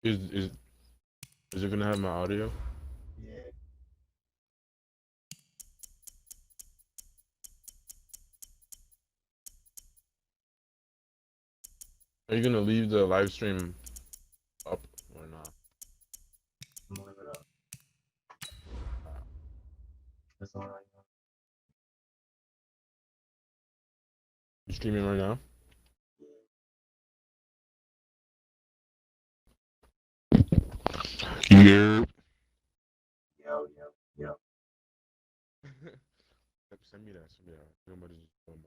Is it gonna have my audio? Yeah. Are you gonna leave the live stream up or not? I'm gonna leave it up. That's all I know. You streaming right now? Yeah. Yo. Send me that. Nobody's talking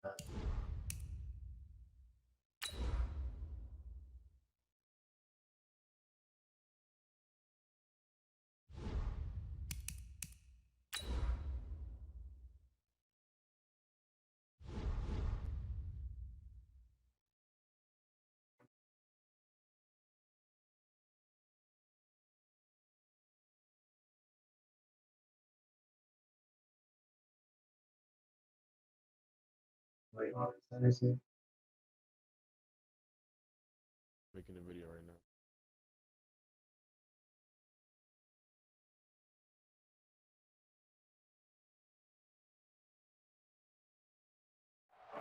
about. Wait, let me see. Making a video right now.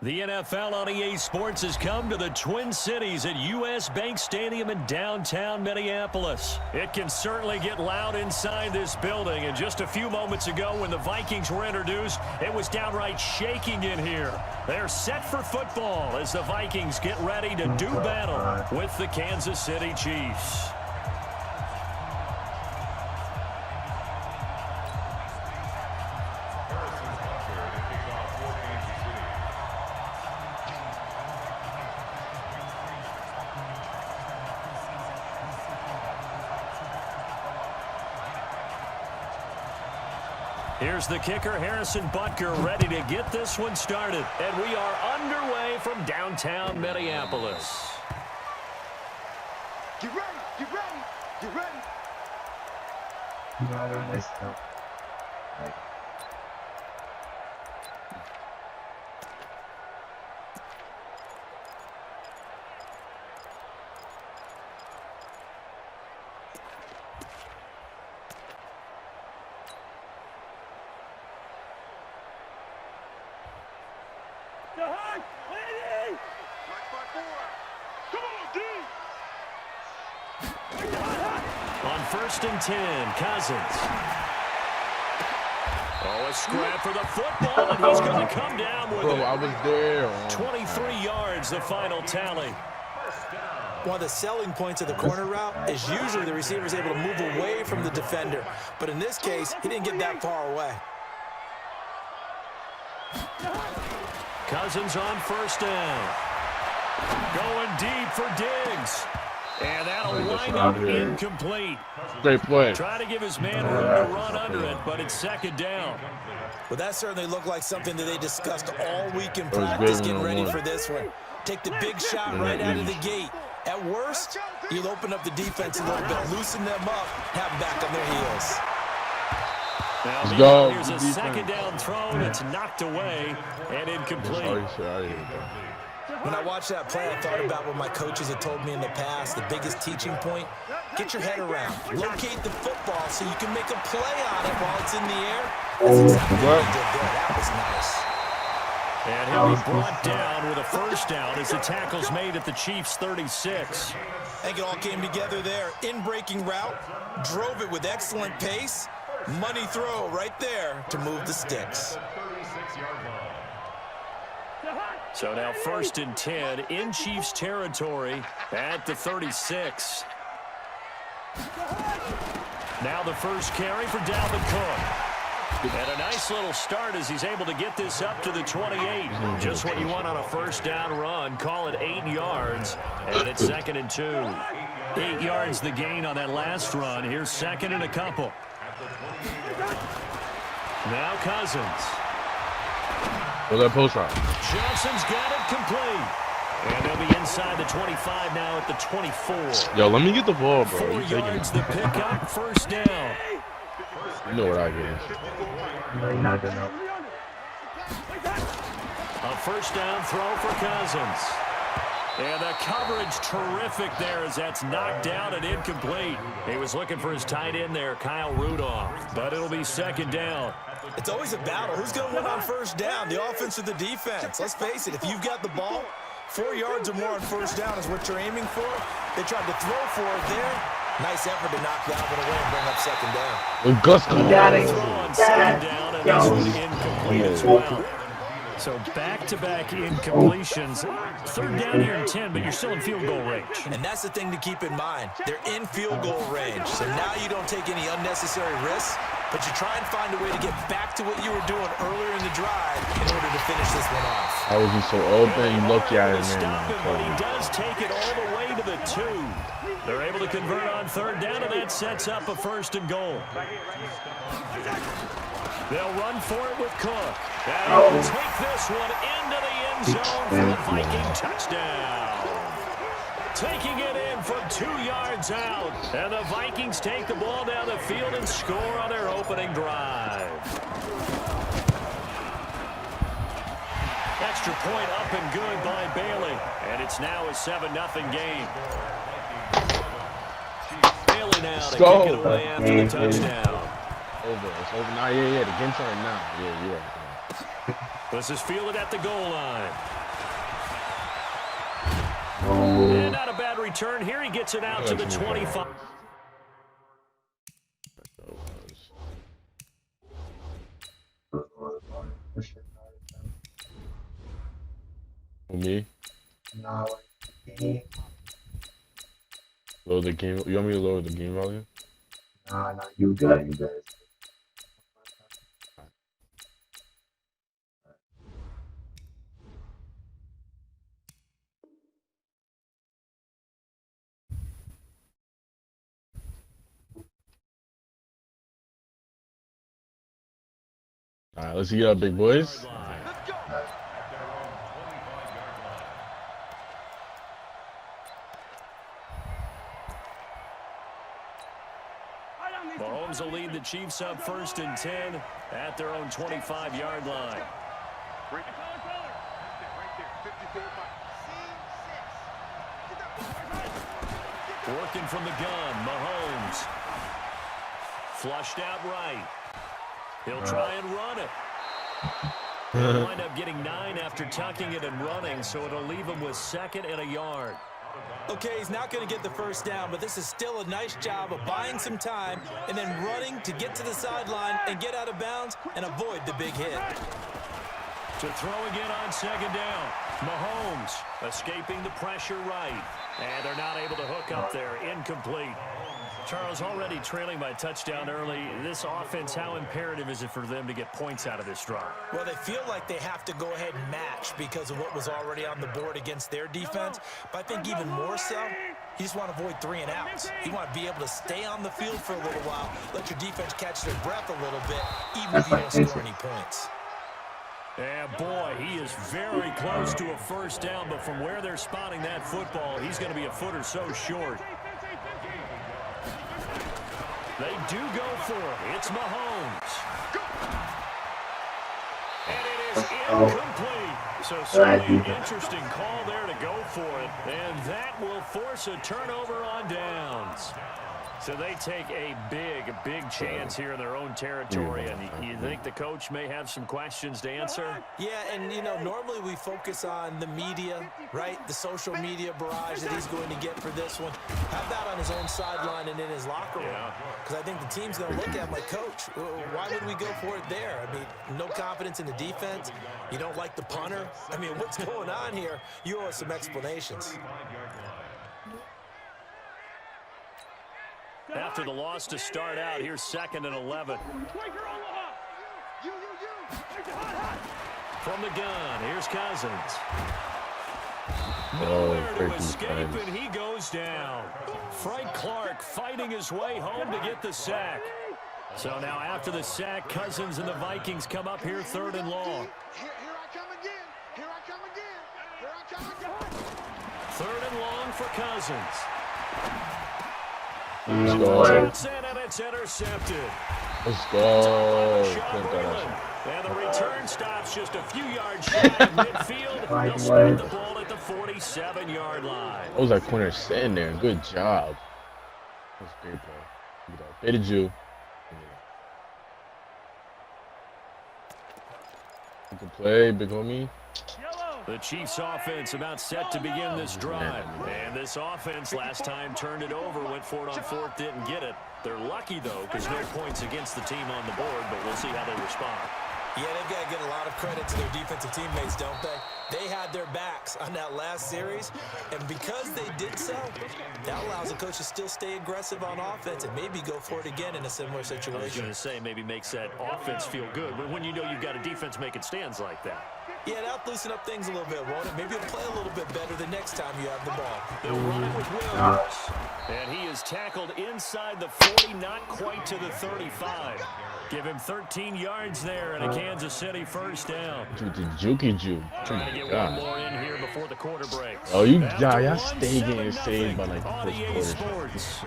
The NFL on EA Sports has come to the Twin Cities at U.S. Bank Stadium in downtown Minneapolis. It can certainly get loud inside this building, and just a few moments ago when the Vikings were introduced, it was downright shaking in here. They're set for football as the Vikings get ready to do battle with the Kansas City Chiefs. Here's the kicker, Harrison Butker, ready to get this one started. And we are underway from downtown Minneapolis. Get ready, get ready, get ready. No, nice stuff. Like, On 1st and 10, Cousins. Oh, a scrap for the football, and he's going to come down with Bro, it. I was there. 23 yards, the final tally. One of the selling points of the corner route is usually the receiver is able to move away from the defender. But in this case, he didn't get that far away. Cousins on 1st down. Going deep for Diggs. And that'll line up incomplete. Great play. Try to give his man room to run under it, but it's 2nd down. Well, that certainly looked like something that they discussed all week in practice, getting ready for this one. Take the big shot right out of the gate. At worst, you'll open up the defense a little bit, loosen them up, have them back on their heels. Now, Let's go. here's a 2nd down throw that's knocked away and incomplete. When I watched that play, I thought about what my coaches had told me in the past. The biggest teaching point, get your head around. Locate the football so you can make a play on it while it's in the air. That's exactly what he did there. That was nice. And he'll be brought down with a 1st down as the tackle's made at the Chiefs' 36. I think it all came together there. In-breaking route, drove it with excellent pace. Money throw right there to move the sticks. So now 1st and 10 in Chiefs territory at the 36. Now the first carry for Dalvin Cook. And a nice little start as he's able to get this up to the 28. Just what you want on a 1st down run. Call it 8 yards. And it's 2nd and 2. 8 yards the gain on that last run. Here's 2nd and a couple. Now Cousins. Where's that post route? Johnson's got it complete. And they'll be inside the 25 now at the 24. Yo, let me get the ball, bro. 4 yards the pickup, 1st down. You know what I get. no, you're not good enough. A 1st down throw for Cousins. And the coverage terrific there as that's knocked down and incomplete. He was looking for his tight end there, Kyle Rudolph. But it'll be second down. It's always a battle. Who's going to win on first down, the offense or the defense? Let's face it, if you've got the ball, 4 yards or more on first down is what you're aiming for. They tried to throw for it there. Nice effort to knock that one away and bring up second down. With Gus coming got it. Throw on second down, and this one incomplete as well. So back-to-back incompletions. Third down here in 10, but you're still in field goal range. And that's the thing to keep in mind. They're in field goal range. So now you don't take any unnecessary risks, but you try and find a way to get back to what you were doing earlier in the drive in order to finish this one off. How was he so open? You lucky at it, Stop him, but he man. does take it all the way to the 2. They're able to convert on third down, and that sets up a first and goal. They'll run for it with Cook. And he'll take this one into the end zone for the Viking touchdown. Taking it in from 2 yards out. And the Vikings take the ball down the field and score on their opening drive. Extra point up and good by Bailey. And it's now a 7-0 game. Bailey now to kick it away after the touchdown. It's over now. Yeah, the game's starting now. Yeah, you're right. This is fielded at the goal line. And not a bad return here. He gets it out to the 25. Me? Nah, like, Lower the game. You want me to lower the game volume? nah, you good, you good. All right, let's get up, big boys. Mahomes will lead the Chiefs up first and 10 at their own 25-yard line. Working from the gun, Mahomes. Flushed out right. He'll try and run it. He'll wind up getting 9 after tucking it and running, so it'll leave him with 2nd and a yard. Okay, he's not going to get the first down, but this is still a nice job of buying some time and then running to get to the sideline and get out of bounds and avoid the big hit. To throw again on 2nd down. Mahomes escaping the pressure right. And they're not able to hook up there. Incomplete. Charles, already trailing by a touchdown early. This offense, how imperative is it for them to get points out of this drive? Well, they feel like they have to go ahead and match because of what was already on the board against their defense. But I think even more so, you just want to avoid 3 and outs. You want to be able to stay on the field for a little while, let your defense catch their breath a little bit, even if you don't score any points. And boy, he is very close to a first down, but from where they're spotting that football, he's going to be a foot or so short. They do go for it. It's Mahomes. And it is incomplete. So certainly an interesting call there to go for it. And that will force a turnover on downs. So they take a big chance here in their own territory. And you think the coach may have some questions to answer? Yeah, and, you know, normally we focus on the media, right? The social media barrage that he's going to get for this one. Have that on his own sideline and in his locker room. Because I think the team's going to look at him like, Coach, why would we go for it there? I mean, no confidence in the defense. You don't like the punter. I mean, what's going on here? You owe us some explanations. After the loss to start out, here's 2nd and 11. From the gun, here's Cousins. Nowhere to escape, and he goes down. Frank Clark fighting his way home to get the sack. So now after the sack, Cousins and the Vikings come up here 3rd and long. Here I come again. Here I come again. Here I come again. 3rd and long for Cousins. Let's go. It's in and it's intercepted. Let's go. And the return stops just a few yards shy of midfield. They'll spot the ball at the 47-yard line. That was that corner sitting there. Good job. That was a great play. Look at that. Faded you. Good play, big homie. The Chiefs offense about set to begin this drive. And this offense last time turned it over, went for it on fourth, didn't get it. They're lucky, though, because no points against the team on the board, but we'll see how they respond. Yeah, they've got to give a lot of credit to their defensive teammates, don't they? They had their backs on that last series, and because they did so, that allows the coach to still stay aggressive on offense and maybe go for it again in a similar situation. I was going to say, maybe makes that offense feel good, but when you know you've got a defense making stands like that. Yeah, that'll loosen up things a little bit, won't it? Maybe it'll play a little bit better the next time you have the ball. They'll run it with Williams. And he is tackled inside the 40, not quite to the 35. Give him 13 yards there and a Kansas City first down. Juky juke. Trying to get one more in here before the quarter breaks. Oh, y'all stay getting saved by like on the EA first quarter. Sports.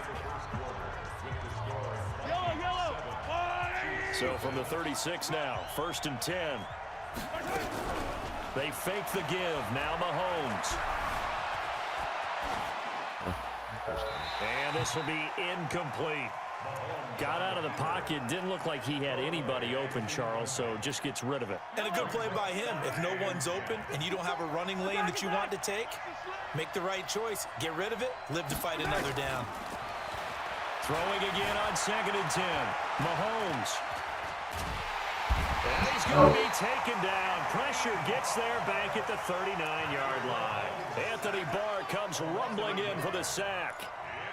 So from the 36 now, 1st and 10. They fake the give. Now Mahomes. And this will be incomplete. Got out of the pocket. Didn't look like he had anybody open, Charles, so just gets rid of it. And a good play by him. If no one's open and you don't have a running lane that you want to take, make the right choice. Get rid of it. Live to fight another down. Throwing again on 2nd and 10. Mahomes. And he's going to be taken down. Pressure gets there back at the 39-yard line. Anthony Barr comes rumbling in for the sack.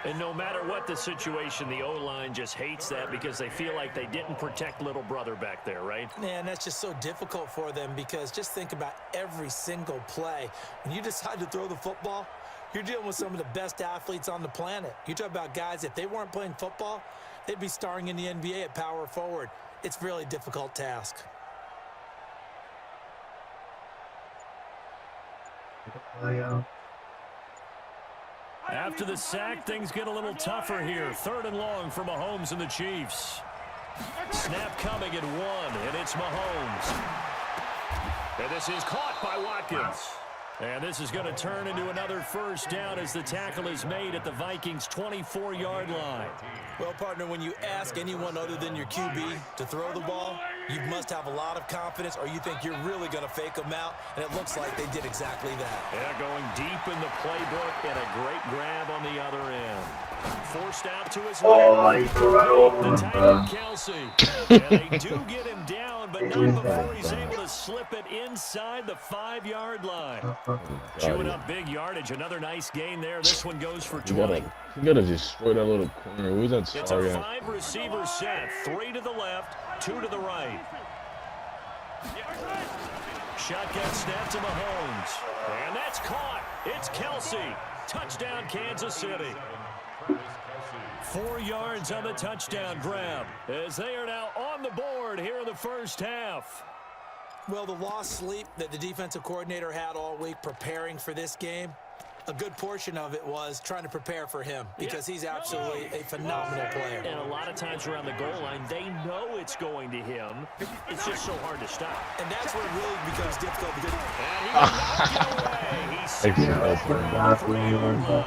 And no matter what the situation, the O-line just hates that because they feel like they didn't protect little brother back there, right? Man, that's just so difficult for them because just think about every single play. When you decide to throw the football, you're dealing with some of the best athletes on the planet. You talk about guys, if they weren't playing football, they'd be starring in the NBA at power forward. It's a really difficult task. After the sack, things get a little tougher here. 3rd and long for Mahomes and the Chiefs. Snap coming at 1, and it's Mahomes. And this is caught by Watkins. And this is going to turn into another first down as the tackle is made at the Vikings' 24-yard line. Well, partner, when you ask anyone other than your QB to throw the ball, you must have a lot of confidence or you think you're really going to fake them out, and it looks like they did exactly that. Yeah, going deep in the playbook and a great grab on the other end. Forced out to his left. The tight end, Kelsey. And they do get him down, but not before he's able to slip it inside the 5-yard line. Chewing up big yardage. Another nice gain there. This one goes for 20. You gotta destroy that little corner. Who's that? It's a 5-receiver set. 3 to the left, 2 to the right. Shotgun snap to Mahomes. And that's caught. It's Kelsey. Touchdown, Kansas City. 4 yards on the touchdown grab as they are now on the board here in the first half. Well, the lost sleep that the defensive coordinator had all week preparing for this game, a good portion of it was trying to prepare for him because he's absolutely a phenomenal player. And a lot of times around the goal line, they know it's going to him. It's just so hard to stop. And that's where it really becomes difficult because and he knocked it away.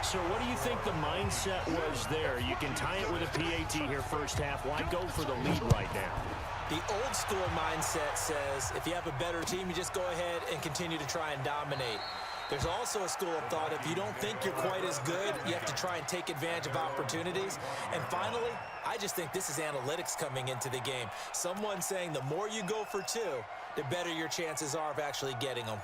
So what do you think the mindset was there? You can tie it with a PAT here first half. Why go for the lead right now? The old school mindset says if you have a better team, you just go ahead and continue to try and dominate. There's also a school of thought, if you don't think you're quite as good, you have to try and take advantage of opportunities. And finally, I just think this is analytics coming into the game. Someone saying the more you go for 2, the better your chances are of actually getting them.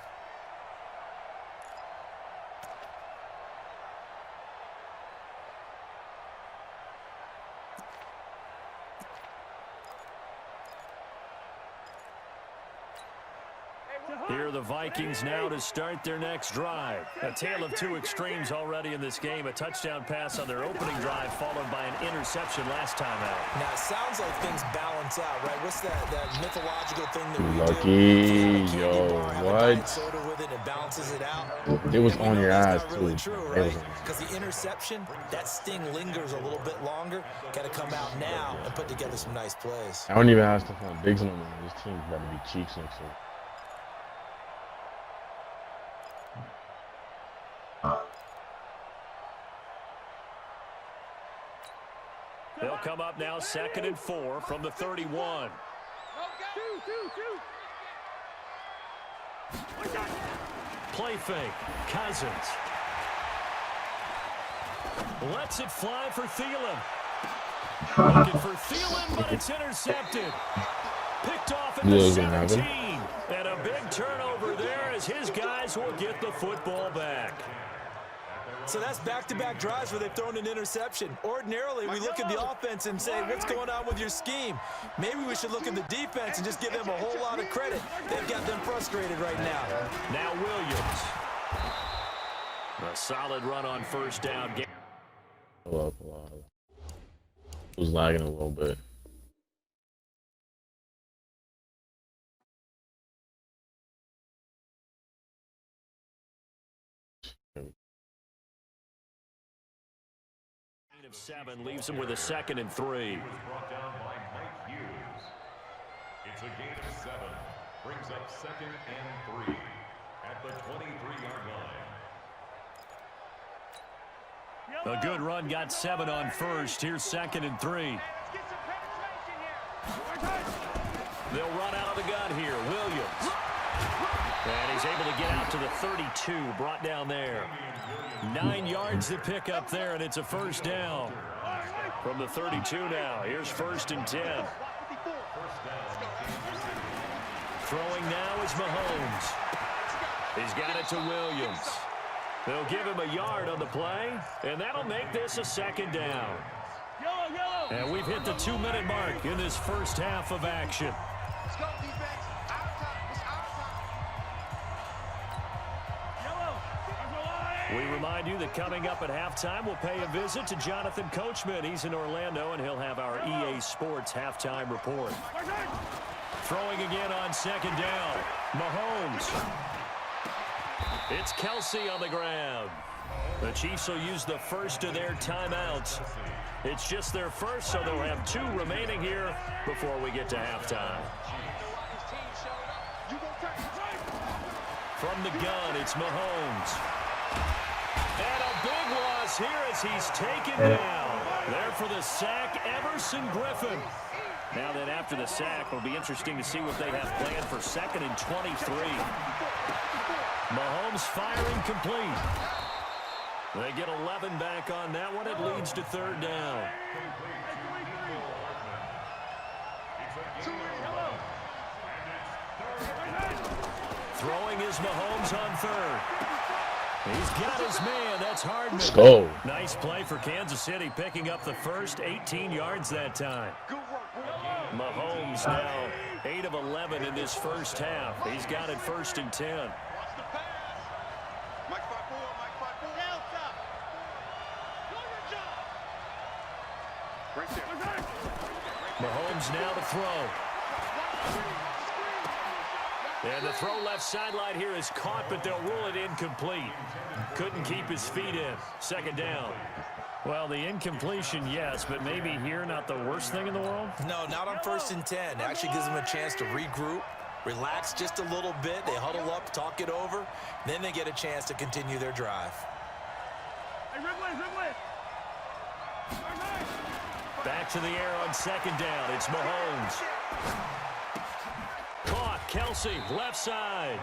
Here are the Vikings now to start their next drive. A tale of 2 extremes already in this game. A touchdown pass on their opening drive followed by an interception last time out. Now, it sounds like things balance out, right? What's that mythological thing that we Lucky, do? yo, what? Soda with it and balances it out. It was on your ass, That's not really too. true, right? Because the interception, that sting lingers a little bit longer. Got to come out now and put together some nice plays. I don't even have stuff on Biggs no more. This team's about to be cheeks next week. They'll come up now 2nd and 4 from the 31. Play fake. Cousins. Lets it fly for Thielen. Looking for Thielen, but it's intercepted. Picked off at the 17. And a big turnover there as his guys will get the football back. So that's back-to-back drives where they've thrown an interception. Ordinarily, we look at the offense and say, what's going on with your scheme? Maybe we should look at the defense and just give them a whole lot of credit. They've got them frustrated right now. Now Williams. A solid run on first down. Hold up. It was lagging a little bit. Of 7 leaves him with a 2nd and 3. Brought down by Mike Hughes. It's a gain of 7. Brings up 2nd and 3 at the 23-yard line. A good run got 7 on first. Here's 2nd and 3. They'll run out of the gun here. Williams. And he's able to get out to the 32. Brought down there. 9 yards to pick up there, and it's a first down. From the 32 now. Here's 1st and 10. Throwing now is Mahomes. He's got it to Williams. They'll give him a yard on the play, and that'll make this a 2nd down. And we've hit the 2-minute mark in this first half of action. Let's go, defense. Our time. It's our time. We remind you that coming up at halftime, we'll pay a visit to Jonathan Coachman. He's in Orlando, and he'll have our EA Sports halftime report. Throwing again on 2nd down. Mahomes. It's Kelsey on the ground. The Chiefs will use the first of their timeouts. It's just their first, so they'll have 2 remaining here before we get to halftime. From the gun, it's Mahomes. And a big loss here as he's taken down. There for the sack, Everson Griffin. Now then, after the sack, it'll be interesting to see what they have planned for 2nd and 23. Mahomes firing complete. They get 11 back on that one. It leads to 3rd down. Throwing is Mahomes on 3rd. He's got his man. That's Hardman. Let's go. Nice play for Kansas City, picking up the first 18 yards that time. Mahomes now 8 of 11 in this first half. He's got it 1st and 10. Mahomes now to throw. And the throw left sideline here is caught, but they'll rule it incomplete. Couldn't keep his feet in. 2nd down. Well, the incompletion, yes, but maybe here not the worst thing in the world? No, not on 1st and 10. It actually gives them a chance to regroup, relax just a little bit. They huddle up, talk it over. Then they get a chance to continue their drive. Back to the air on 2nd down. It's Mahomes. Caught. Kelsey, left side.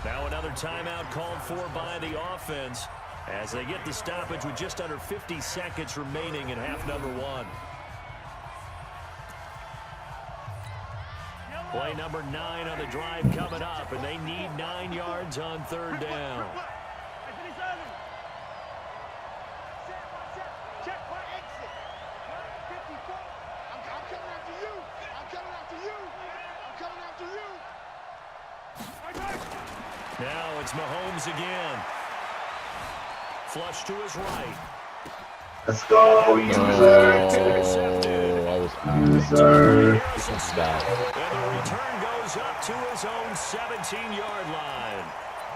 Now another timeout called for by the offense as they get the stoppage with just under 50 seconds remaining in half number 1. Play number 9 on the drive coming up, and they need 9 yards on 3rd down. Now it's Mahomes again. Flush to his right. Let's go, user. User. And the return goes up to his own 17-yard line.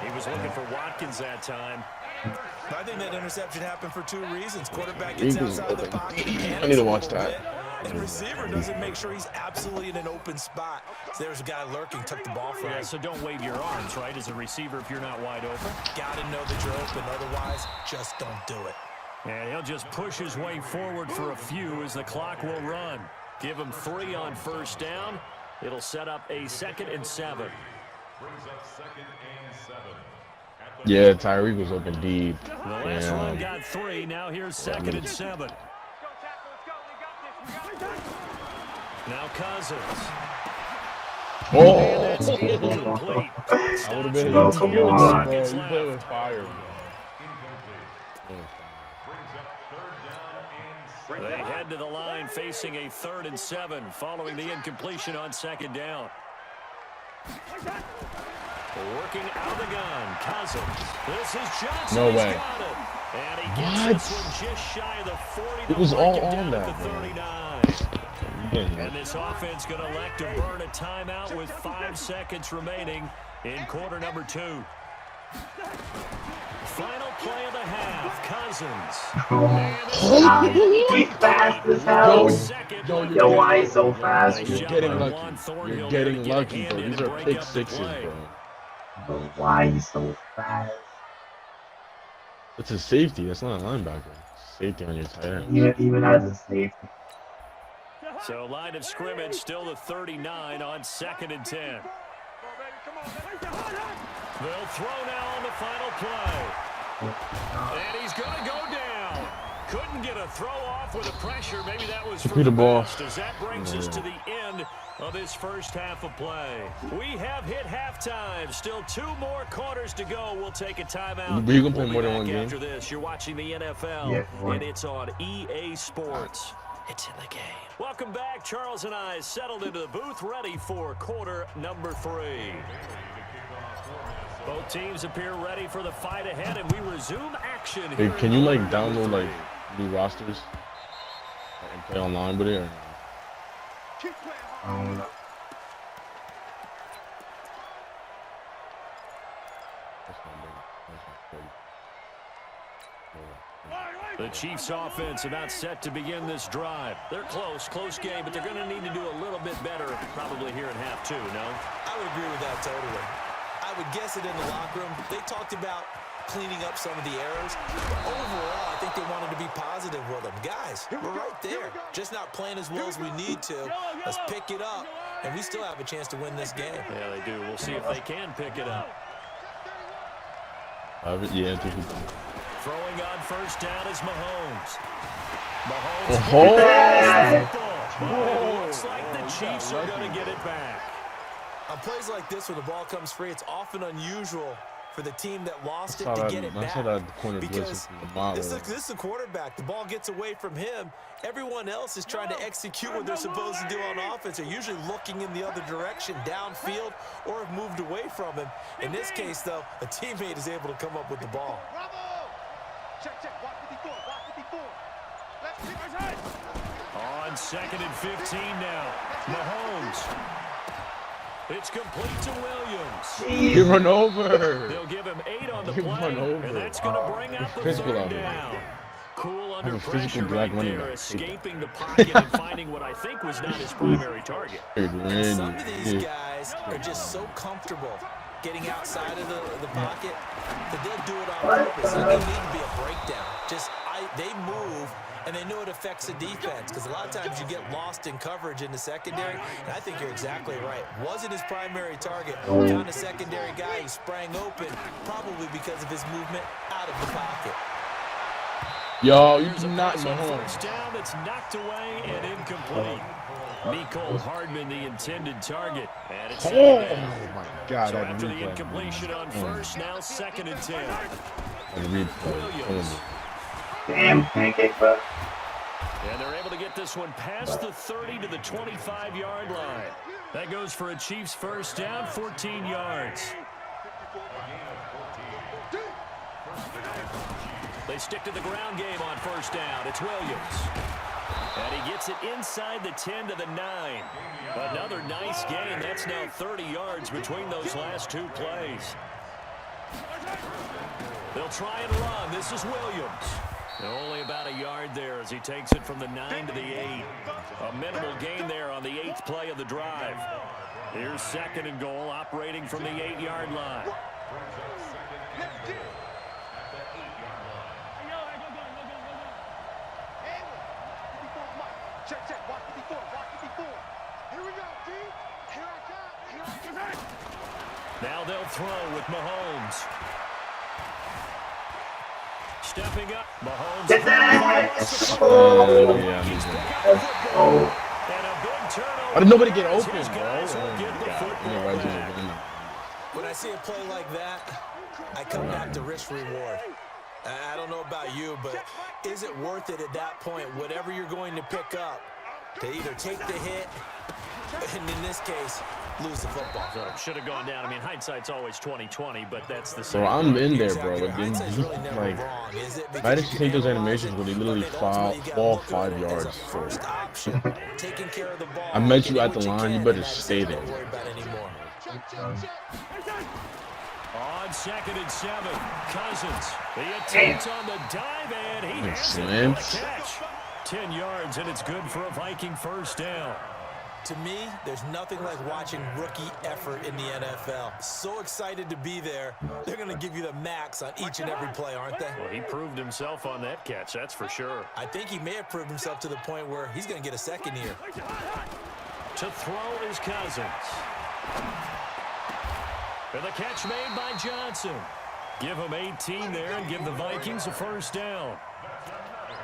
He was looking for Watkins that time. I think that interception happened for 2 reasons. Quarterback gets outside of the pocket. I need to watch that. And receiver doesn't make sure he's absolutely in an open spot. So there's a guy lurking, took the ball from him. Yeah, so don't wave your arms, right, as a receiver if you're not wide open. Got to know that you're open. Otherwise, just don't do it. And he'll just push his way forward for a few as the clock will run. Give him 3 on first down. It'll set up a 2nd and 7. Brings up 2nd and 7. Yeah, Tyreek was open deep. The last one got 3. Now here's 2nd and 7. Now Cousins. Oh! And that's incomplete. I would have been No, come on. bro. You play with fire, bro. They head to the line facing a 3rd and 7 following the incompletion on 2nd down. Working out of the gun, Cousins. This is Johnson. No way. He's got it. And he gets this one just shy of the 40. It was all on down that, at the bro. 39. And this offense going to elect to burn a timeout with 5 seconds remaining in quarter number 2. Final play of the half, Cousins. He's fast as hell. Yo, why he's so fast? You're getting lucky. You're getting lucky, bro. These are pick sixes, bro. But why he's so fast? It's a safety. That's not a linebacker. Safety on your tight end. Even as a safety. So line of scrimmage still the 39 on 2nd and 10. They'll throw now on the final play. And he's going to go down. Couldn't get a throw off with the pressure. Maybe that was for the best, as that brings us to the end of this first half of play. We have hit halftime. Still 2 more quarters to go. We'll take a timeout. But you can play more than one game. After this, you're watching the NFL, and it's on EA Sports. It's in the game. Welcome back. Charles and I settled into the booth, ready for quarter number 3. Both teams appear ready for the fight ahead, and we resume action here. Hey, can you like download like new rosters and play online with it? Or no? The Chiefs offense about set to begin this drive. They're close game, but they're going to need to do a little bit better probably here in half 2, no? I would agree with that totally. I would guess it in the locker room. They talked about cleaning up some of the errors. But overall, I think they wanted to be positive with them. Guys, we're right there. Just not playing as well as we need to. Let's pick it up, and we still have a chance to win this game. Yeah, they do. We'll see if they can pick it up. Yeah, I think we can. Throwing on first down is Mahomes. Oh! Looks like the Chiefs are going to get it back. On plays like this, when the ball comes free, it's often unusual for the team that lost it to get it back. Because this is the quarterback. The ball gets away from him. Everyone else is trying to execute what they're supposed to do on offense. They're usually looking in the other direction, downfield, or have moved away from him. In this case, though, a teammate is able to come up with the ball. Check. Watch 54. Let's keep his head. On 2nd and 15 now. Mahomes. It's complete to Williams. He run over. They'll give him 8 on the He play, run over. and that's going to bring up the Physical 3rd out there. down. Cool Have under a physical pressure black right running there, back. escaping the pocket and finding what I think was not his primary target. Some of these guys are just so comfortable getting outside of the pocket that they'll do it on purpose. There doesn't need to be a breakdown. They move, and they know it affects the defense, because a lot of times you get lost in coverage in the secondary, and I think you're exactly right. Wasn't his primary target. Found a secondary guy who sprang open, probably because of his movement out of the pocket. Yo, Here's you a not pass on Mahomes. first down that's knocked away and incomplete. Mecole Hardman, the intended target. And it's Oh second down. my God! So that after the replay. incompletion on first, now 2nd and 10. That replay. Williams. Damn, pancake, bro. And they're able to get this one past the 30 to the 25-yard line. That goes for a Chiefs first down, 14 yards. They stick to the ground game on first down. It's Williams. And he gets it inside the 10 to the 9. Another nice gain. That's now 30 yards between those last 2 plays. They'll try and run. This is Williams. Only about a yard there as he takes it from the 9 to the 8. A minimal gain there on the 8th play of the drive. Here's 2nd and goal, operating from the 8-yard line. Check. Watch 54. Watch 54. Here we go, D. Here I come. Now they'll throw with Mahomes. Stepping up, Mahomes. Get that! Yeah, And a big turnover. why did nobody get open, His bro? guys will Oh, get the God. football Yeah, right, back. When I see a play like that, I come back to risk reward. I don't know about you, but is it worth it at that point, whatever you're going to pick up, to either take the hit, and in this case, lose the football? So should have gone down. I mean, hindsight's always 20/20, but that's the same. Bro, I'm in there, bro. Exactly. Like, Hindsight's really never like, wrong, is it? why Because did you you take can those analyze animations it, where they literally but ultimately you gotta fall look at 5 it as a yards first short? option. Taking care of the ball. I met you getting at the what line, you can, better and that's stay it. there. Don't worry about it anymore. On 2nd and 7, Cousins. The attempt on the dive, and he has it on the Slants. catch. 10 yards, and it's good for a Viking first down. To me, there's nothing like watching rookie effort in the NFL. So excited to be there. They're going to give you the max on each and every play, aren't they? Well, he proved himself on that catch, that's for sure. I think he may have proved himself to the point where he's going to get a second here. To throw is Cousins. And the catch made by Johnson. Give him 18 there and give the Vikings a first down.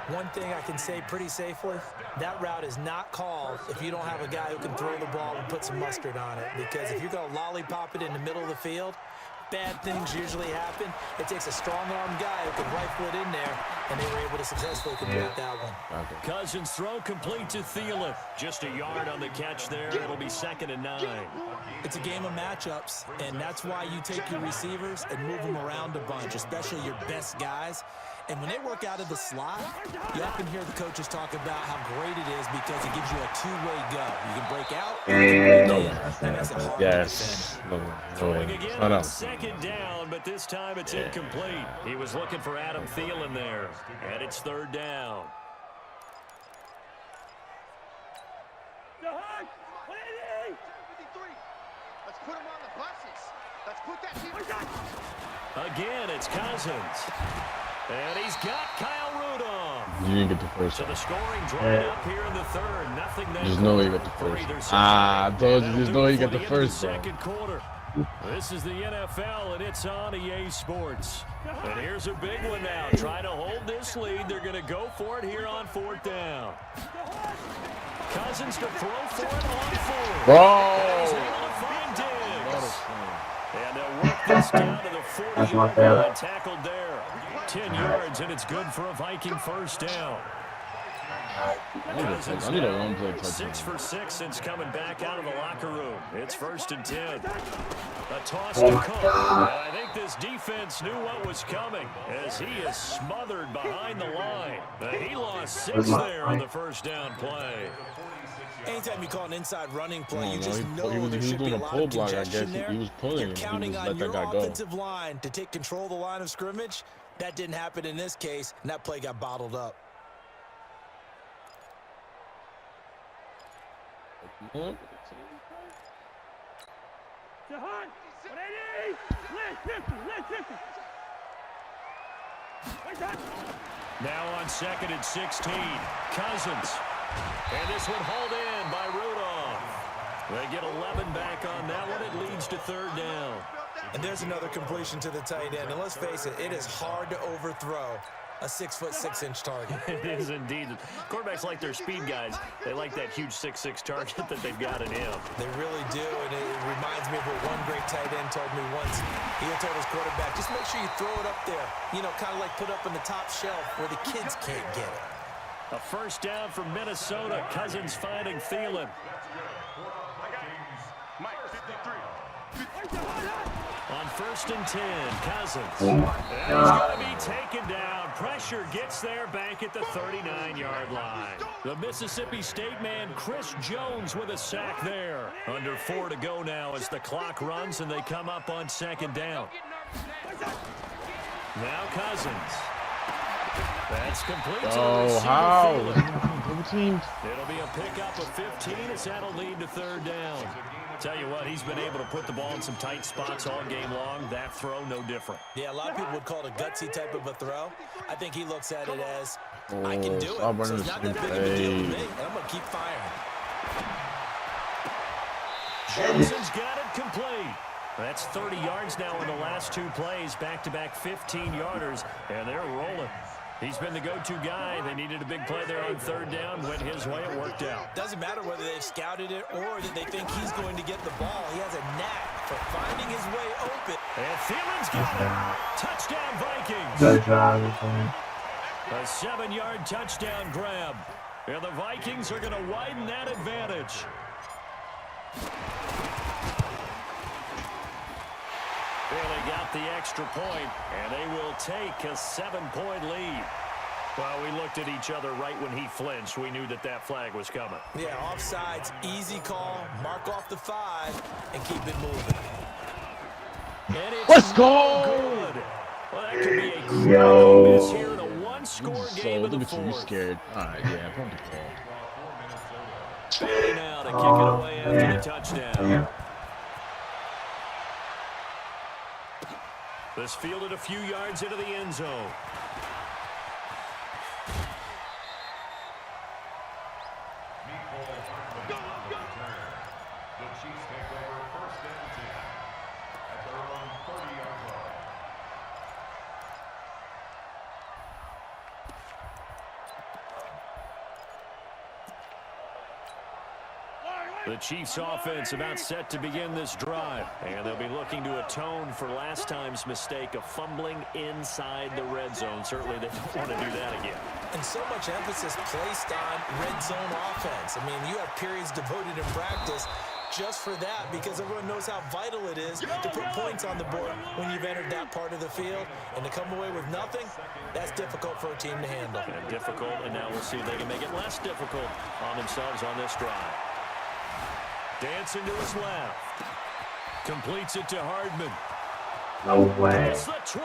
One thing I can say pretty safely, that route is not called if you don't have a guy who can throw the ball and put some mustard on it. Because if you're going to lollipop it in the middle of the field, bad things usually happen. It takes a strong-arm guy who can rifle it in there, and they were able to successfully complete that one. Cousins throw complete to Thielen. Just a yard on the catch there. It'll be 2nd and 9. It's a game of matchups, and that's why you take your receivers and move them around a bunch, especially your best guys. And when they work out of the slot, you often hear the coaches talk about how great it is because it gives you a two-way go. You can break out, or you can break in. That makes it hard to Yes. Throwing again Oh, no. on 2nd down, but this time it's incomplete. He was looking for Adam Thielen there, and it's 3rd down. Let's put him on the buses. Let's put that team. Again, it's Cousins. And he's got Kyle Rudolph. You didn't get the first So one. the scoring drawing up here in the 3rd. Nothing that Just know you got the for first either one. side. Ah, I told you, That'll just do know it you for got the end of first one. second quarter. This is the NFL, and it's on EA Sports. And here's a big one now. Trying to hold this lead. They're going to go for it here on 4th down. Cousins to throw for it on 4th. Bro! He's able to find Diggs. And they'll work this down to the 40-yard fair. line. Tackled there. 10 yards, and it's good for a Viking first down. I need a one-play touchdown. 6 for 6 since coming back out of the locker room. It's 1st and 10. A toss to Cook. And I think this defense knew what was coming as he is smothered behind the line. He lost 6 there on the first down play. Anytime you call an inside running play, you No, just he know was there should be doing a a lot pull of block, I congestion guess. there. He was pulling You're him. He counting just on let that your guy go. offensive line to take control of the line of scrimmage. That didn't happen in this case, and that play got bottled up. Now on 2nd and 16, Cousins. And this one hauled in by Rudolph. They get 11 back on that one. It leads to 3rd down. And there's another completion to the tight end. And let's face it, it is hard to overthrow a 6'6" target. It is indeed. Quarterbacks like their speed guys. They like that huge 6'6" target that they've got in him. They really do, and it reminds me of what one great tight end told me once. He told his quarterback, just make sure you throw it up there, you know, kind of like put up on the top shelf where the kids can't get it. A first down from Minnesota. Cousins finding Thielen. On 1st and 10, Cousins. And he's going to be taken down. Pressure gets there back at the 39-yard line. The Mississippi State man, Chris Jones, with a sack there. Under 4 to go now as the clock runs and they come up on 2nd down. Now Cousins. That's complete to the Oh, receiver, how? Thielen. Double teamed. It'll be a pickup of 15 as that'll lead to third down. Tell you what, he's been able to put the ball in some tight spots all game long. That throw, no different. Yeah, a lot of people would call it a gutsy type of a throw. I think he looks at it as, I can do stop it. So running it's not the that big of a deal to stupid me, and I'm going to keep firing. Johnson's got it complete. That's 30 yards now in the last two plays. Back-to-back 15-yarders, and they're rolling. He's been the go-to guy. They needed a big play there on third down. Went his way. It worked out. Doesn't matter whether they've scouted it or that they think he's going to get the ball. He has a knack for finding his way open. And Thielen's got it. Touchdown, Vikings. Good job. A 7-yard touchdown grab. And the Vikings are going to widen that advantage. Well, they got the extra point, and they will take a 7-point lead. Well, we looked at each other right when he flinched. We knew that that flag was coming. Yeah, offsides, easy call, mark off the 5, and keep it moving. And it's Let's go! Good. Well, that could be a critical miss here in a one-score game of the Look at you, you fourth. scared. All right, yeah, pump the ball. 20 now to kick it away after the touchdown. This fielded a few yards into the end zone. The Chiefs take over first and 10 at their own 30-yard line. The Chiefs offense about set to begin this drive, and they'll be looking to atone for last time's mistake of fumbling inside the red zone. Certainly they don't want to do that again. And so much emphasis placed on red zone offense. I mean, you have periods devoted in practice just for that because everyone knows how vital it is to put points on the board when you've entered that part of the field. And to come away with nothing, that's difficult for a team to handle. And difficult, and now we'll see if they can make it less difficult on themselves on this drive. Dancing to his left. Completes it to Hardman. No way. It's the 20.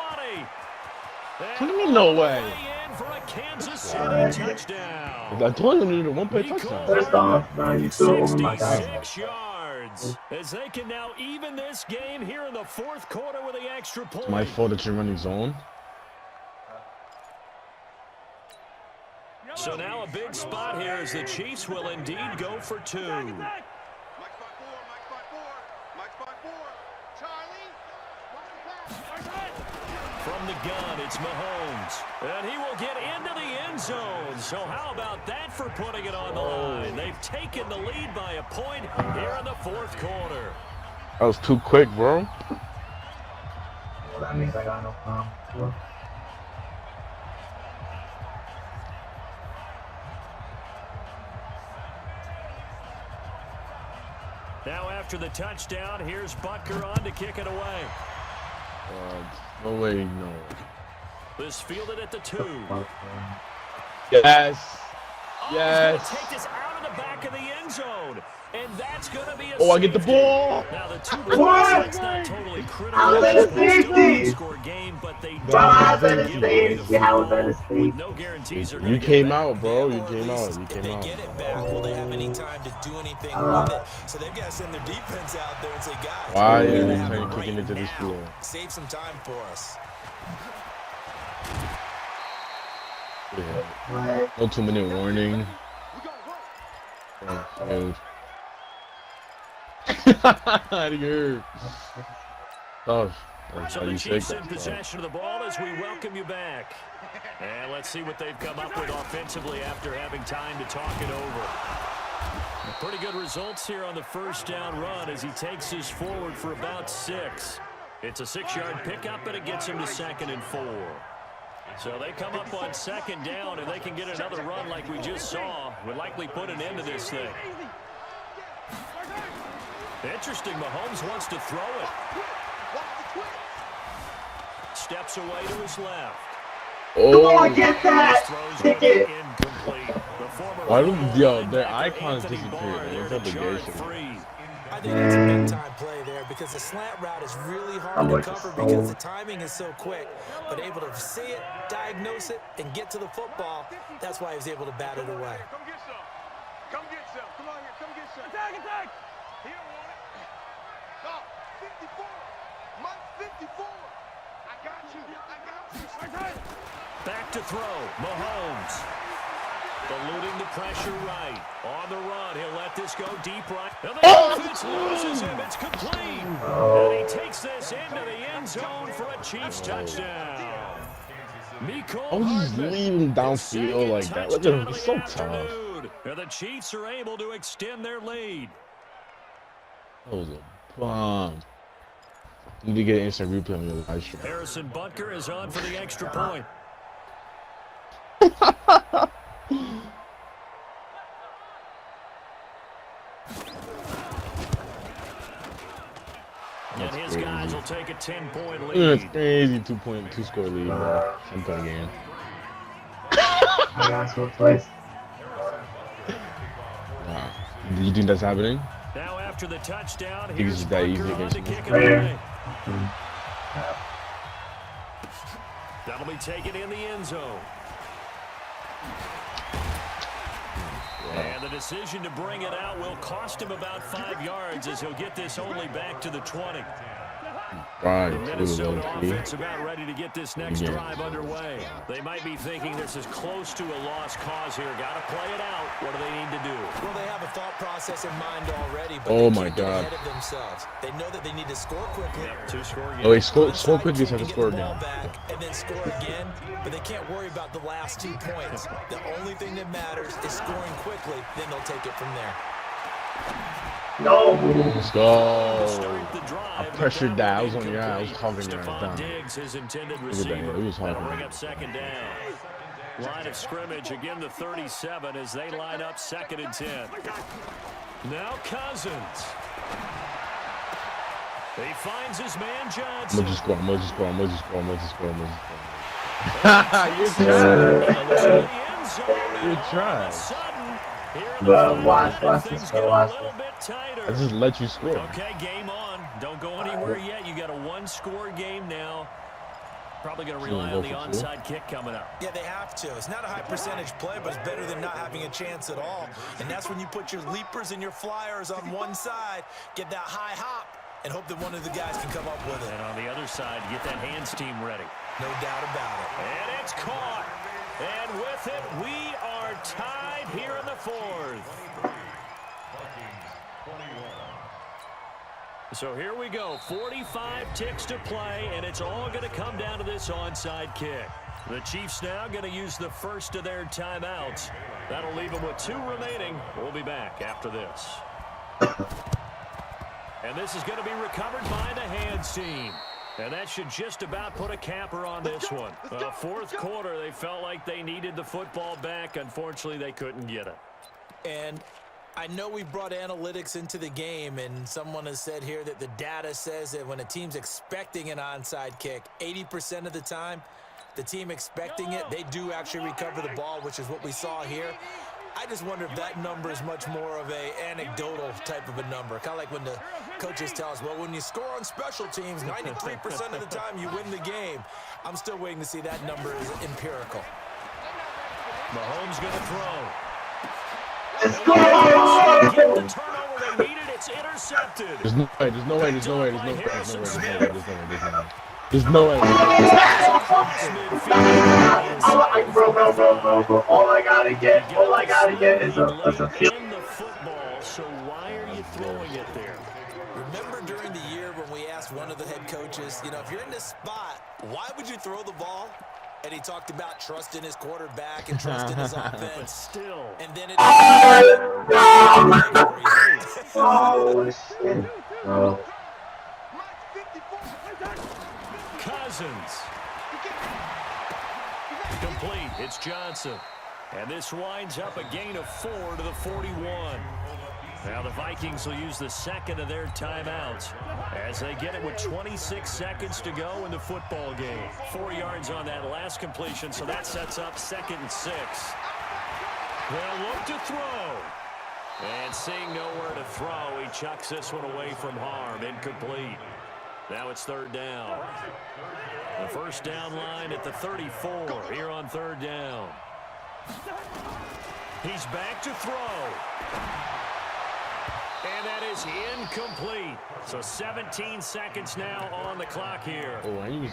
What do you mean, no way? In for a Kansas City touchdown. I told you to do a one-play touchdown. First off, 92. Oh my God. 66 yards. As they can now even this game here in the fourth quarter with the extra point. It's my fault that you're running zone. So now a big spot here as the Chiefs will indeed go for two. Mike spot four. Charlie. Watch the pass. From the gun, it's Mahomes. And he will get into the end zone. So how about that for putting it on the line? They've taken the lead by a point here in the fourth quarter. That was too quick, bro. Well, that means I got no problem. Now after the touchdown, here's Butker on to kick it away. No way, no. This fielded at the 2. Yes. Oh, Yes. he's going to take this out of the back of the end zone. And that's going to be a Oh, I get the safety. ball. Now the 2 What? points, that's not totally critical. How is that a It's still safety? a score game, but they How's that a give away the safety? How is that a football safety? with no guarantees they're You going to came get back. out, bro. You Or at came out. least You if came they out. get it back, will they have any time to do anything with it? So they've got to send their defense out there and say, guys, Why we're are gonna you have trying it to kick right into this now. field? Save some time for us. Yeah. No 2-minute warning. Oh, out of here. Tough. That's So how the you shake Chiefs in that. possession of the ball as we welcome you back. And let's see what they've come up with offensively after having time to talk it over. Pretty good results here on the first down run as he takes this forward for about 6. It's a 6-yard pickup, and it gets him to 2nd and 4. So they come up on 2nd down, and they can get another run like we just saw. Would likely put an end to this thing. Interesting, Mahomes wants to throw it. Steps away to his left. Oh, get that! Throws Kick it it! incomplete. The former Why do yo, linebacker their icons Anthony disappear? Barr Man. there It's to obligation. charge free. I think that's a big-time play there because the slant route is really hard to cover because the timing is so quick. But able to see it, diagnose it, and get to the football, that's why he was able to bat it away. Come get some. Come get some. Come on here. Come get some. Attack, attack. He don't want it. No, 54. Mike 54. I got you. I got you. Back to throw. Mahomes. Eluding the pressure right. On the run. He'll let this go deep right. And the offense loses him. It's complete. And he takes this into the end zone for a Chiefs touchdown. I was just leaving downfield like that. Look at him. He's so tough. And the Chiefs are able to extend their lead. That was a bomb. Need to get an instant replay on your live stream. Harrison Butker is on for the extra point. And his guys will take a 10-point lead. That's crazy. 2 score lead, bro. 10-point game. That's what place. Wow. Do you think that's happening? Now after the touchdown, It's here's that easy Butker on against to him. kick it away. That'll be taken in the end zone. And the decision to bring it out will cost him about 5 yards as he'll get this only back to the 20. Right. The Minnesota offense about ready to get this next drive underway. They might be thinking this is close to a lost cause here. Got to play it out. What do they need to do? Well, they have a thought process in mind already, but Oh they my can't get God. ahead of themselves. They know that they need to score quickly. Yep, 2-score game. Oh, wait, score quickly so I can and get score the ball again. back and then score again, but they can't worry about the last 2 points. The only thing that matters is scoring quickly, then they'll take it from there. No. Let's go. Start the drive, I pressured that. I was on incomplete. your eye. I was hovering there. Stephon Down. Diggs, his intended at that. receiver. It was That'll hovering. bring up second down. Line of scrimmage, again the 37 as they line up 2nd and 10. Now Cousins. He finds his man Johnson. Moses score. Moses score. Moses score. Moses score. Moses score. You're trying. But watch this. Watch this. I just let you score. Okay, game on. Don't go anywhere yet. You got a 1-score game now. Probably going to rely on the onside kick coming up. Yeah, they have to. It's not a high percentage play, but it's better than not having a chance at all. And that's when you put your leapers and your flyers on one side, get that high hop, and hope that one of the guys can come up with it. And on the other side, get that hands team ready. No doubt about it. And it's caught. And with it, we are tied here in the 4th. So here we go. 45 ticks to play, and it's all going to come down to this onside kick. The Chiefs now going to use the first of their timeouts. That'll leave them with 2 remaining. We'll be back after this. And this is going to be recovered by the hands team. And that should just about put a capper on this one. 4th quarter, they felt like they needed the football back. Unfortunately, they couldn't get it. And I know we brought analytics into the game, and someone has said here that the data says that when a team's expecting an onside kick, 80% of the time, the team expecting it, they do actually recover the ball, which is what we saw here. I just wonder if that number is much more of a anecdotal type of a number. Kind of like when the coaches tell us, well, when you score on special teams, 93% of the time you win the game. I'm still waiting to see that number is empirical. Mahomes going to throw. Let's go! Get the turnover they needed. It's intercepted. There's no way. There's no way. There's no way. There's no way. There's no way. There's no way. There's no way. Bro. All I gotta get is a field. In the football, so why are you throwing it there? Remember during the year when we asked one of the head coaches, you know, if you're in this spot, why would you throw the ball? And he talked about trusting his quarterback and trusting his offense. But still. And then it... Oh, shit. Oh. Cousins. Complete. It's Johnson. And this winds up a gain of 4 to the 41. Now the Vikings will use the 2nd of their timeouts as they get it with 26 seconds to go in the football game. 4 yards on that last completion, so that sets up 2nd and 6. They'll look to throw. And seeing nowhere to throw, he chucks this one away from harm. Incomplete. Now it's third down. The first down line at the 34 here on third down. He's back to throw. And that is incomplete. So 17 seconds now on the clock here. You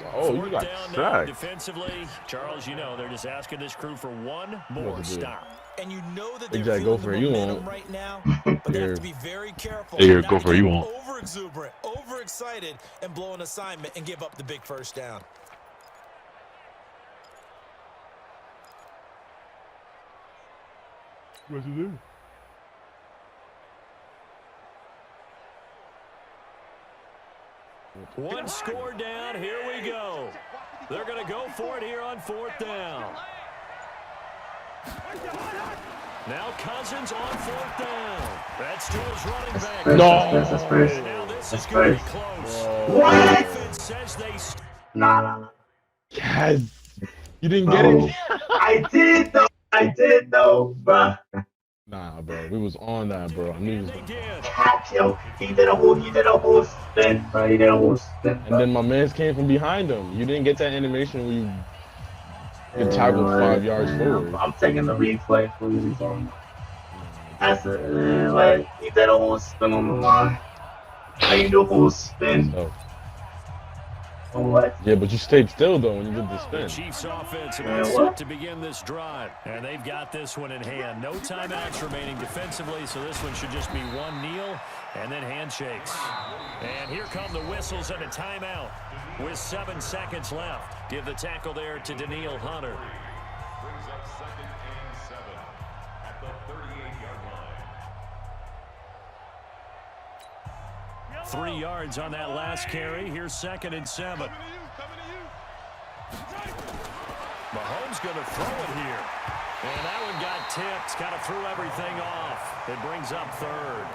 got down sacked. Defensively, Charles, you know, they're just asking this crew for one more stop. And you know that they're Exactly. Go feeling for the it. You momentum won't. right now, but they have to be very careful. Here, not go to for it. You get won't. over-exuberant, over-excited, and blow an assignment and give up the big first down. What's it do? One score down. Here we go. They're going to go for it here on fourth down. Now Cousins on fourth down. That's to his running back. That's first. And now this is That's going to be first. close. What? Defense says they Nah. Yes. You didn't get No. it? I did though, bruh. Nah, bro. We was on that, bro. I knew he was they gonna. did. Yo, he did a whole spin, bro. He did a whole spin. And then my man's came from behind him. You didn't get that animation where you get tackled 5 yards forward. I'm taking the replay for you. That's it. Like, he did a whole spin on the line. How you do a whole spin? So, What? yeah, but you stayed still though when you did the The spin. Chiefs offense about set to begin this drive. And they've got this one in hand. No timeouts remaining defensively, so this one should just be one kneel and then handshakes. And here come the whistles and a timeout with 7 seconds left. Give the tackle there to Daniil Hunter. Brings up second and 7 at the 38-yard line. 3 yards on that last carry. Here's second and 7. Mahomes going to throw it here. And that one got tipped. Kind of threw everything off. It brings up third.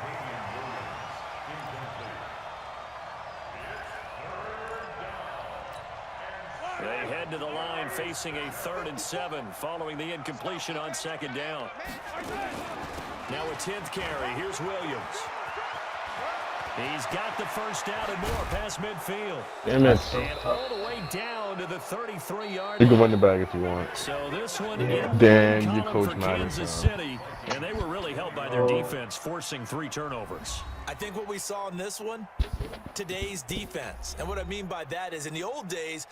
They head to the line facing a 3rd and 7 following the incompletion on second down. Now a 10th carry. Here's Williams. He's got the first down and more past midfield. Damn it. And all the way down to the 33-yard You can line. run it back if you want. So this one in the Dang, column you coach for Madden, Kansas son. City, and they were really helped by their defense, forcing 3 turnovers. I think what we saw in this one, today's defense. And what I mean by that is in the old days,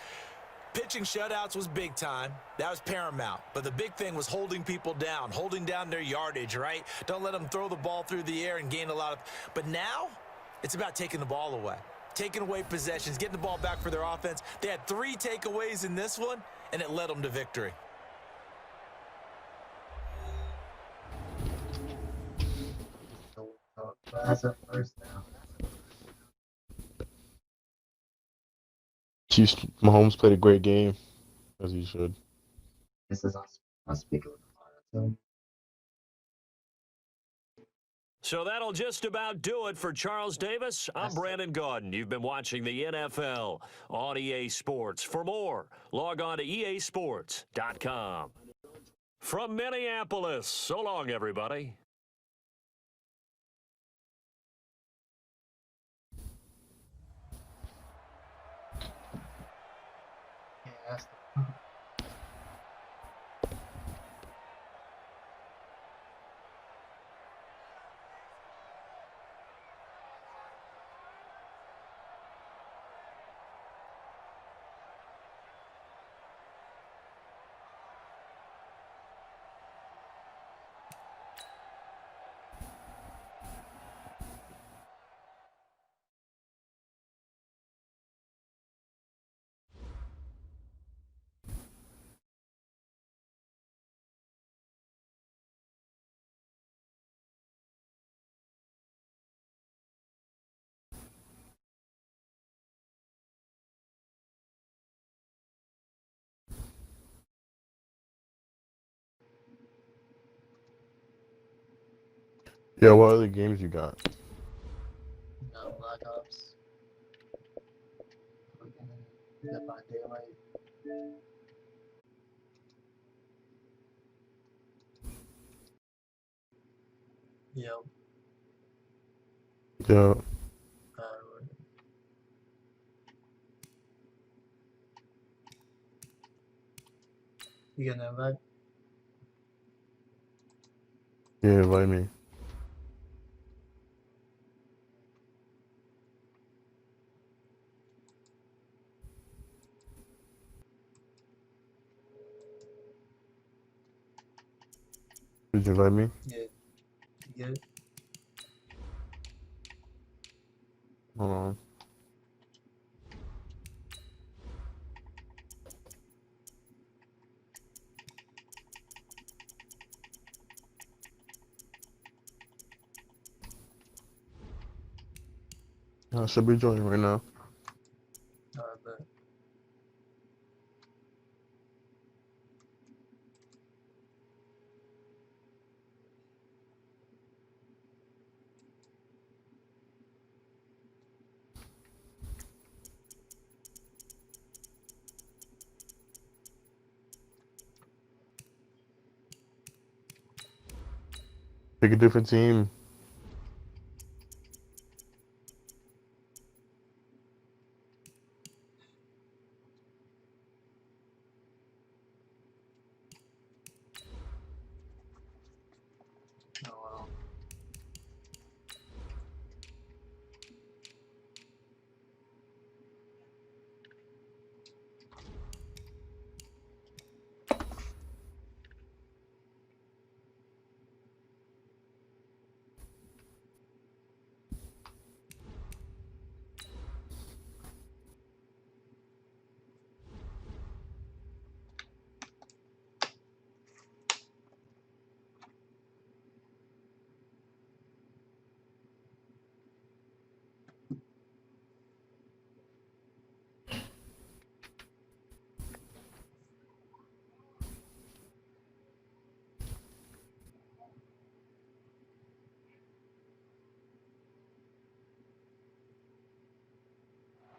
pitching shutouts was big time. That was paramount. But the big thing was holding people down, holding down their yardage, right? Don't let them throw the ball through the air and gain a lot of... But now, it's about taking the ball away, taking away possessions, getting the ball back for their offense. They had 3 takeaways in this one, and it led them to victory. That's a first down. Chiefs Mahomes played a great game, as he should. This is unspeakable. So that'll just about do it for Charles Davis. I'm Brandon Gaudin. You've been watching the NFL on EA Sports. For more, log on to easports.com. From Minneapolis, so long, everybody. Yes. Yeah, what other games you got? Black Ops. Dead by Daylight. Yo. Yo. You gonna invite? Yeah, invite me. Did you invite me? Yeah. You get it? Hold on. I should be joining right now. Alright, bet. Pick a different team. Oh, wow.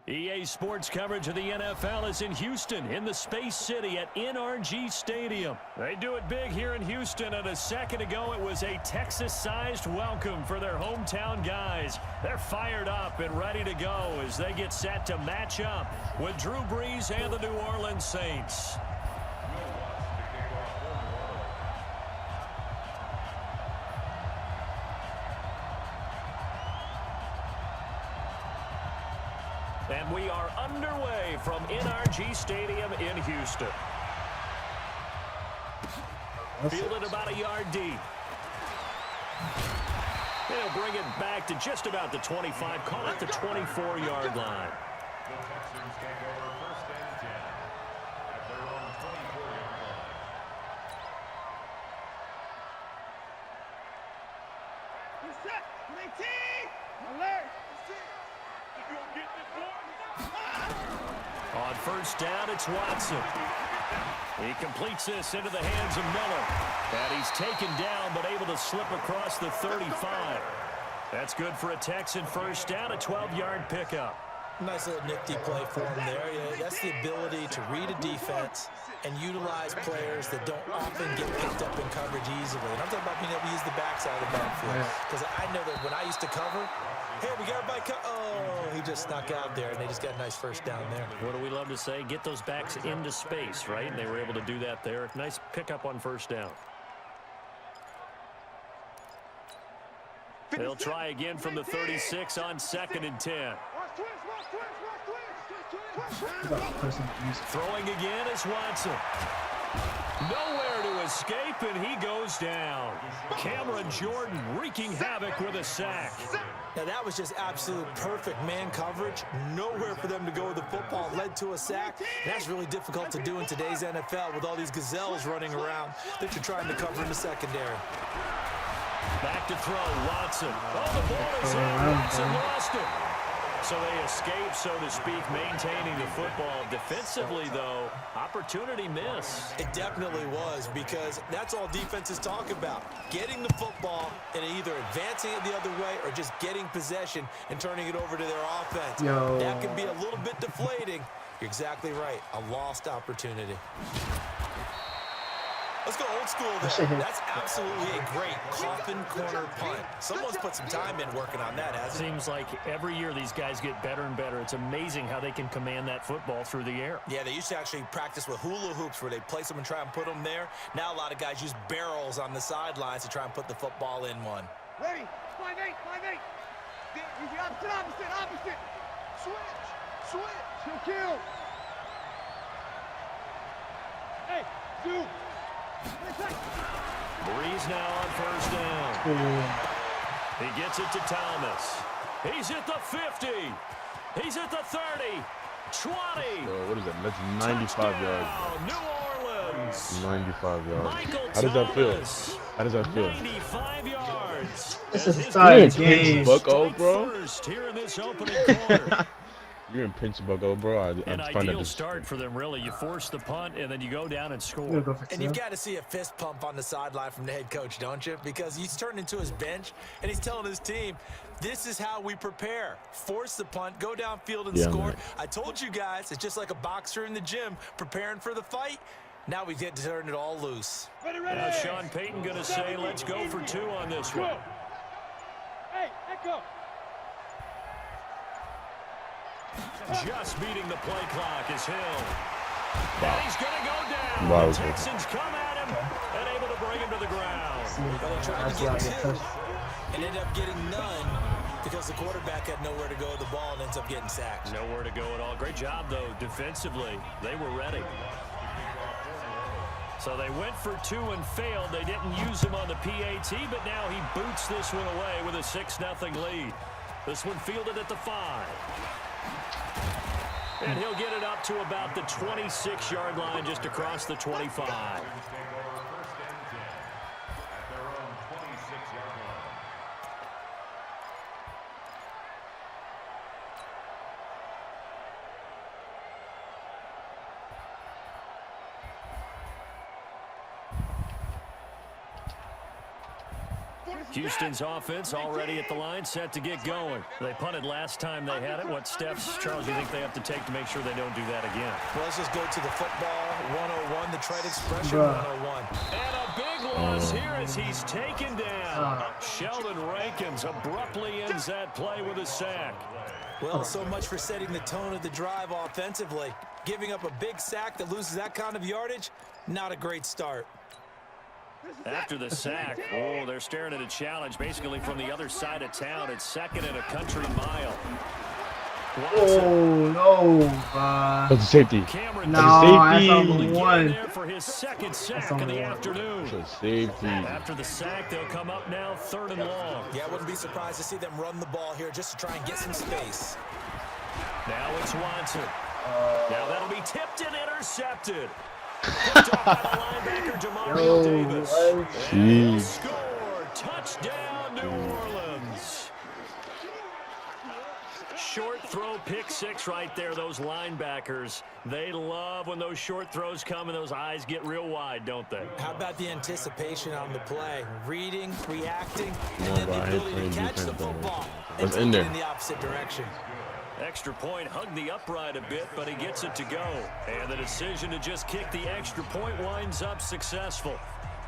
EA Sports coverage of the NFL is in Houston, in the Space City at NRG Stadium. They do it big here in Houston, and a second ago it was a Texas-sized welcome for their hometown guys. They're fired up and ready to go as they get set to match up with Drew Brees and the New Orleans Saints. And we are underway from NRG Stadium in Houston. Fielded about a yard deep. They'll bring it back to just about the 25, call it the 24-yard line. The Texans take over first and 10 at their own 24-yard line. You set. 18. Alert. You gonna get this boy? On first down, it's Watson. He completes this into the hands of Miller. And he's taken down, but able to slip across the 35. That's good for a Texan first down, a 12-yard pickup. Nice little nifty play for him there. Yeah, that's the ability to read a defense and utilize players that don't often get picked up in coverage easily. And I'm talking about being able to use the backside of the backfield. Because I know that when I used to cover, hey, we got everybody oh, he just snuck out there, and they just got a nice first down there. What do we love to say? Get those backs into space, right? And they were able to do that there. Nice pickup on first down. They'll try again from the 36 on 2nd and 10. Throwing again is Watson. Nowhere to escape, and he goes down. Cameron Jordan wreaking havoc with a sack. Now, that was just absolute perfect man coverage. Nowhere for them to go with the football. Led to a sack. And that's really difficult to do in today's NFL with all these gazelles running around that you're trying to cover in the secondary. Back to throw, Watson. Oh, the ball is in. Watson lost it. So they escape, so to speak, maintaining the football. Defensively, though, opportunity miss. It definitely was, because that's all defenses talk about. Getting the football and either advancing it the other way or just getting possession and turning it over to their offense. Yo. That can be a little bit deflating. You're exactly right. A lost opportunity. Let's go old school shit there. hit. That's absolutely a great coffin corner punt. Someone's put some time in working on that, hasn't Seems like every year these guys get better and better. It's amazing how they can command that football through the air. Yeah, they used to actually practice with hula hoops where they place them and try and put them there. Now a lot of guys use barrels on the sidelines to try and put the football in one. Ready? 5-8, 5-8. Easy, opposite. Switch. Kill. Hey, do. Breeze now on first down. He gets it to Thomas. He's at the 50. He's at the 30. 20. What is that? That's 95 yards. Touchdown, New Orleans. 95 yards. Michael How does that feel? Thomas, How does that feel? 95 yards. This As is his starting team game. Bucko, strike bro. First here in this opening quarter. You're in pinch bucko, bro. I An find ideal that start for them, really. You force the punt, and then you go down and I'm score. gonna go for And 2. you've got to see a fist pump on the sideline from the head coach, don't you? Because he's turned into his bench, and he's telling his team, this is how we prepare. Force the punt, go downfield and score. man. I told you guys, it's just like a boxer in the gym preparing for the fight. Now we get to turn it all loose. Now Sean Payton going to say, let's go for 2 on this one. Hey, echo. Just beating the play clock is Hill. And he's going to go down. Wow. The Texans come at him and able to bring him to the ground. Well, they tried That's to why I get get 2 touched. and ended up getting none because the quarterback had nowhere to go with the ball and ends up getting sacked. Nowhere to go at all. Great job, though, defensively. They were ready. So they went for 2 and failed. They didn't use him on the PAT, but now he boots this one away with a 6-0 lead. This one fielded at the 5. And he'll get it up to about the 26-yard line, just across the 25. Houston's offense already at the line, set to get going. They punted last time they had it. What steps, Charles, do you think they have to take to make sure they don't do that again? Well, let's just go to the football 101, the trade expression Bruh. 101. And a big loss here as he's taken down. Sheldon Rankins abruptly ends that play with a sack. Well, so much for setting the tone of the drive offensively. Giving up a big sack that loses that kind of yardage, not a great start. After the sack, oh, they're staring at a challenge basically from the other side of town. It's 2nd and a country mile. Oh, no. That's a safety. Cameron No, That's a that's safety. on Get in 1. there for his 2nd sack on of the one. afternoon. That's a safety. After the sack, they'll come up now 3rd and long. Yeah, I wouldn't be surprised to see them run the ball here just to try and get some space. Now it's Watson. Now that'll be tipped and intercepted. Picked off by the linebacker, Demario Davis. And Jeez. score. Touchdown, New Orleans. Short throw, pick 6 right there. Those linebackers, they love when those short throws come and those eyes get real wide, don't they? How about the anticipation on the play? Reading, reacting, and No, then but the I hate ability playing to catch the defense, though. football and That's take in it there. in the opposite direction. Extra point, hugged the upright a bit, but he gets it to go. And the decision to just kick the extra point winds up successful.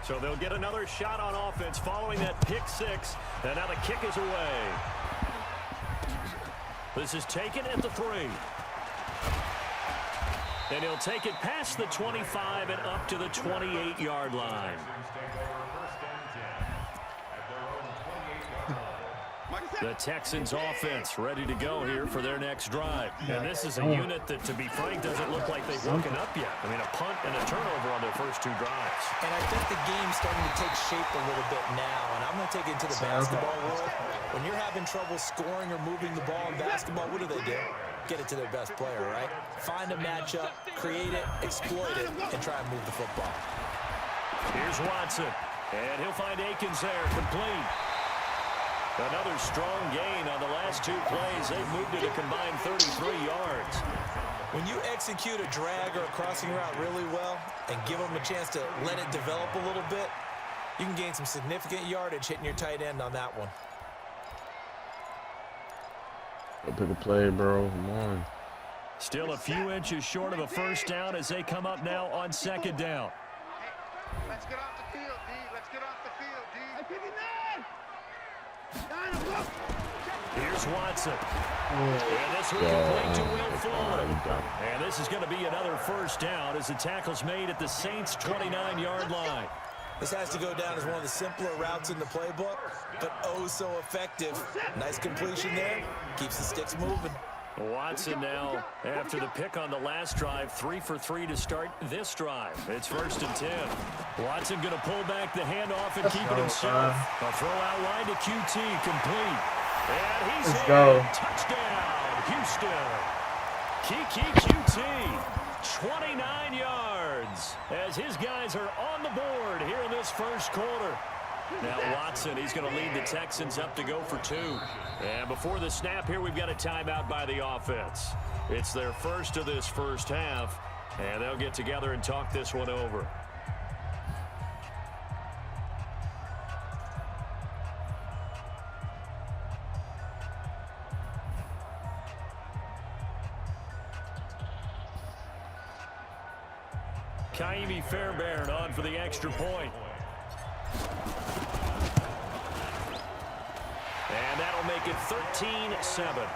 So they'll get another shot on offense following that pick 6. And now the kick is away. This is taken at the 3. And he'll take it past the 25 and up to the 28-yard line. The Texans offense ready to go here for their next drive. And this is a unit that, to be frank, doesn't look like they've woken up yet. I mean, a punt and a turnover on their first 2 drives. And I think the game's starting to take shape a little bit now. And I'm going to take it into the basketball world. When you're having trouble scoring or moving the ball in basketball, what do? Get it to their best player, right? Find a matchup, create it, exploit it, and try and move the football. Here's Watson. And he'll find Akins there, complete. Another strong gain on the last 2 plays. They've moved it a combined 33 yards. When you execute a drag or a crossing route really well and give them a chance to let it develop a little bit, you can gain some significant yardage hitting your tight end on that one. Go pick a play, bro. Come on. Still a few inches short of a first down as they come up now on 2nd down. Let's get off the field, D. Let's get off the field, D. Here's Watson. And this will complete to Will Fuller. And this is going to be another first down as the tackle's made at the Saints' 29-yard line. This has to go down as one of the simpler routes in the playbook, but oh so effective. Nice completion there. Keeps the sticks moving. Watson now, after the pick on the last drive, 3 for 3 to start this drive. It's 1st and 10. Watson going to pull back the handoff and keep it himself. A throw out line to QT, complete. And he's in. Touchdown, Houston. Kiki QT, 29 yards, as his guys are on the board here in this first quarter. Now Watson, he's going to lead the Texans up to go for 2. And before the snap here, we've got a timeout by the offense. It's their first of this first half, and they'll get together and talk this one over. Kaimi Fairbairn on for the extra point. And that'll make it 13-7.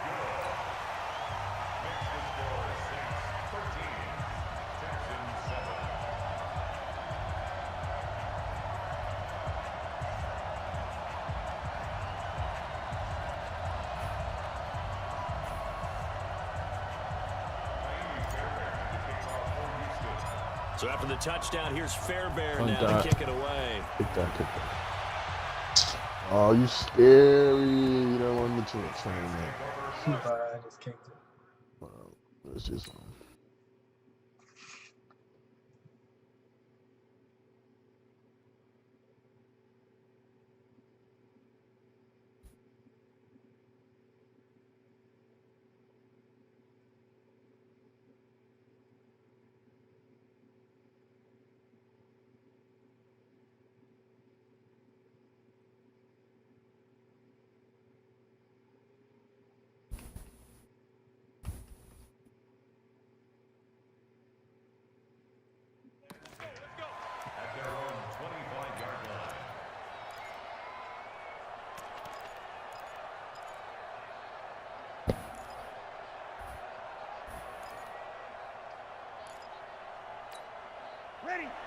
So after the touchdown, here's Fairbairn now to kick it away. Oh, you scary. You don't want me to train that. I just kicked it. It's just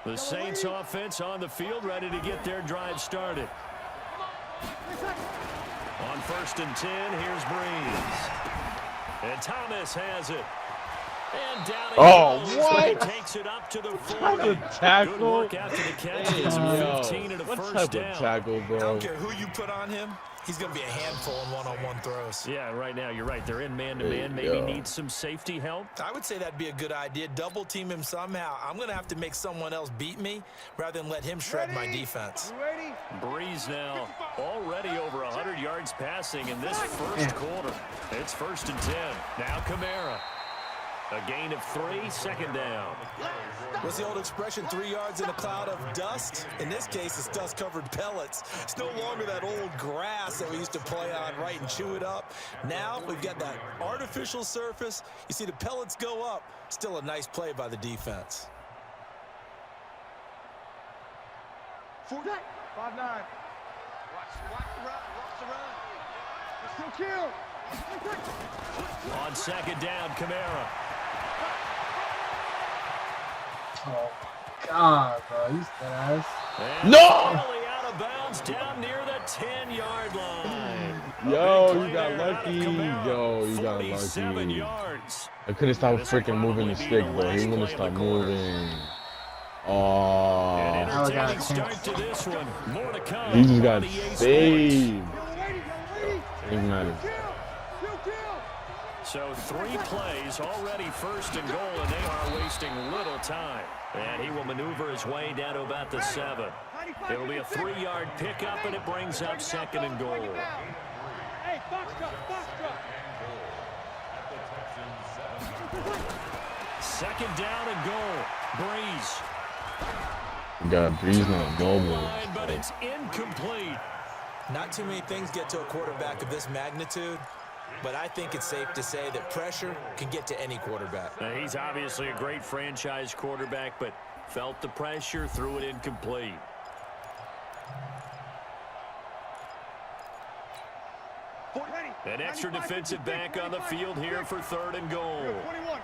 the Saints offense on the field, ready to get their drive started. On 1st and 10, here's Breeze. And Thomas has it. And down he goes. what? He takes it up to the 40. tackle. Good work after the catch. Gets him 15 and a What first type down. of tackle, bro? I don't care who you put on him. He's going to be a handful in one-on-one throws. Yeah, right now, you're right. They're in man-to-man. Maybe need some safety help. I would say that'd be a good idea. Double team him somehow. I'm going to have to make someone else beat me rather than let him shred my defense. Breeze now already over 100 yards passing in this first quarter. It's 1st and 10. Now Kamara. A gain of 3, 2nd down. What's the old expression, 3 yards in a cloud of dust? In this case, it's dust-covered pellets. It's no longer that old grass that we used to play on, right, and chew it up. Now we've got that artificial surface. You see the pellets go up. Still a nice play by the defense. 5-9. Watch the run. Watch the run. Let's still kill. On 2nd down, Kamara. Oh, God, bro. He's dead ass. And finally out of bounds down near the 10-yard line. Yo, you got lucky. Kamara, Yo, you got 47 lucky. yards. I couldn't stop freaking moving the stick, bro. He wouldn't stop moving. Oh, An entertaining start to this one. More to come. he just got on EA saved. Sports. Doesn't matter. So 3 plays, already 1st and goal, and they are wasting little time. And he will maneuver his way down to about the 7. It'll be a 3-yard pickup, and it brings up 2nd and goal. Hey, box truck. 2nd down and goal. Breeze. You got Breeze not global. Line, but it's incomplete. Not too many things get to a quarterback of this magnitude, but I think it's safe to say that pressure can get to any quarterback. Now, he's obviously a great franchise quarterback, but Felt the pressure, threw it incomplete. An extra defensive back on the field here for 3rd and goal. 21.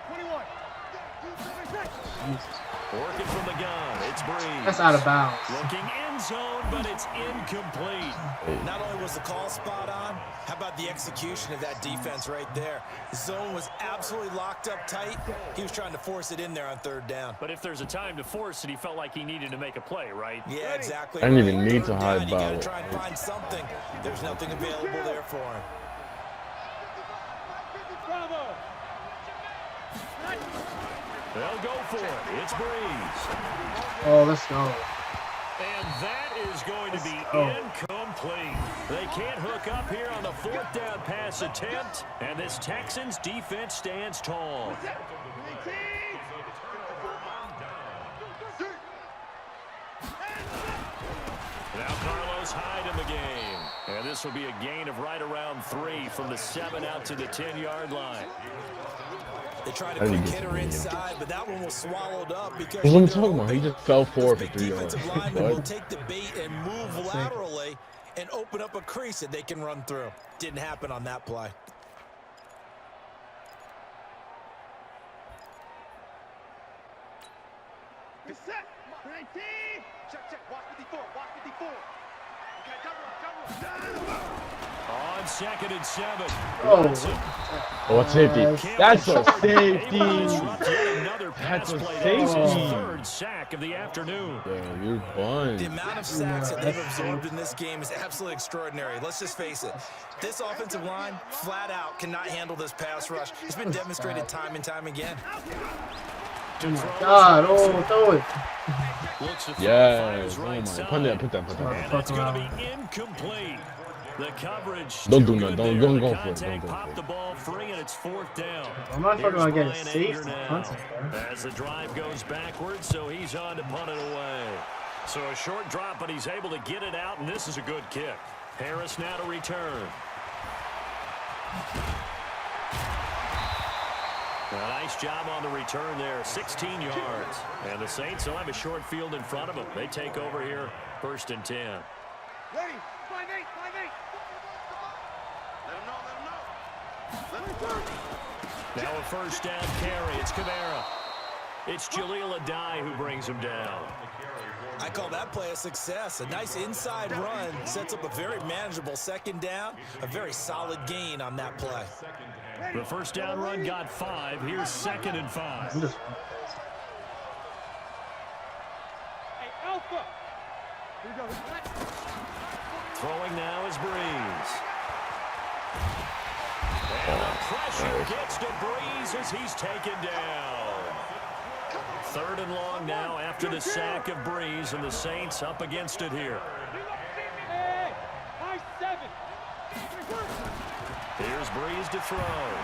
Working from the gun, it's Breeze. That's out of bounds. Looking end zone, but it's incomplete. Not only was the call spot on, how about the execution of that defense right there? The zone was absolutely locked up tight. He was trying to force it in there on 3rd down. But if there's a time to force it, he felt like he needed to make a play, right? Yeah, exactly. I didn't even right. need to 3rd hide down, you gotta ball. try and find something. There's nothing available there for him. Bravo. They'll go for it. It's Breeze. Oh, let's go. And that is going to be incomplete. They can't hook up here on the 4th down pass attempt, and this Texans defense stands tall. Now Carlos Hyde in the game. And this will be a gain of right around 3 from the 7 out to the 10-yard line. They tried to quick hitter inside, but that one was swallowed up because What I'm talking about, he just fell forward for 3 yards. defensive linemen will take the bait and move laterally and open up a crease that they can run through. Didn't happen on that play. Set. 19. Check. Watch 54. Okay, cover up. On 2nd and 7. Oh, What's safety? That's a safety. Another pass That's a play. That was his safety. 3rd sack of the afternoon. Yeah, you're fun. The amount of sacks that they've absorbed in this game is absolutely extraordinary. Let's just face it. This offensive line, flat out, cannot handle this pass rush. It's been demonstrated time and time again. oh my God. Oh, throw it. Yes. Oh my. Put that. And it's going to be incomplete. The coverage. Don't do that. Don't go for it. Contact popped the ball free, and it's 4th down. I'm not talking about getting Brian safe. Anger now. As the drive goes backwards, so he's on to punt it away. So a short drop, but he's able to get it out, and this is a good kick. Harris now to return. A nice job on the return there, 16 yards. And the Saints will have a short field in front of them. They take over here, 1st and 10. Ready. 5-8. Let him know. Now a 1st down carry. It's Kamara. It's Jaleel Adai who brings him down. I call that play a success. A nice inside run sets up a very manageable 2nd down. A very solid gain on that play. The 1st down run got 5. Here's 2nd and 5. I'm just. Hey, Alpha. Here we go. Throwing now is Breeze. And the pressure gets to Breeze as he's taken down. 3rd and long now after the sack of Breeze, and the Saints up against it here. Hey, high 7. Here's Breeze to throw.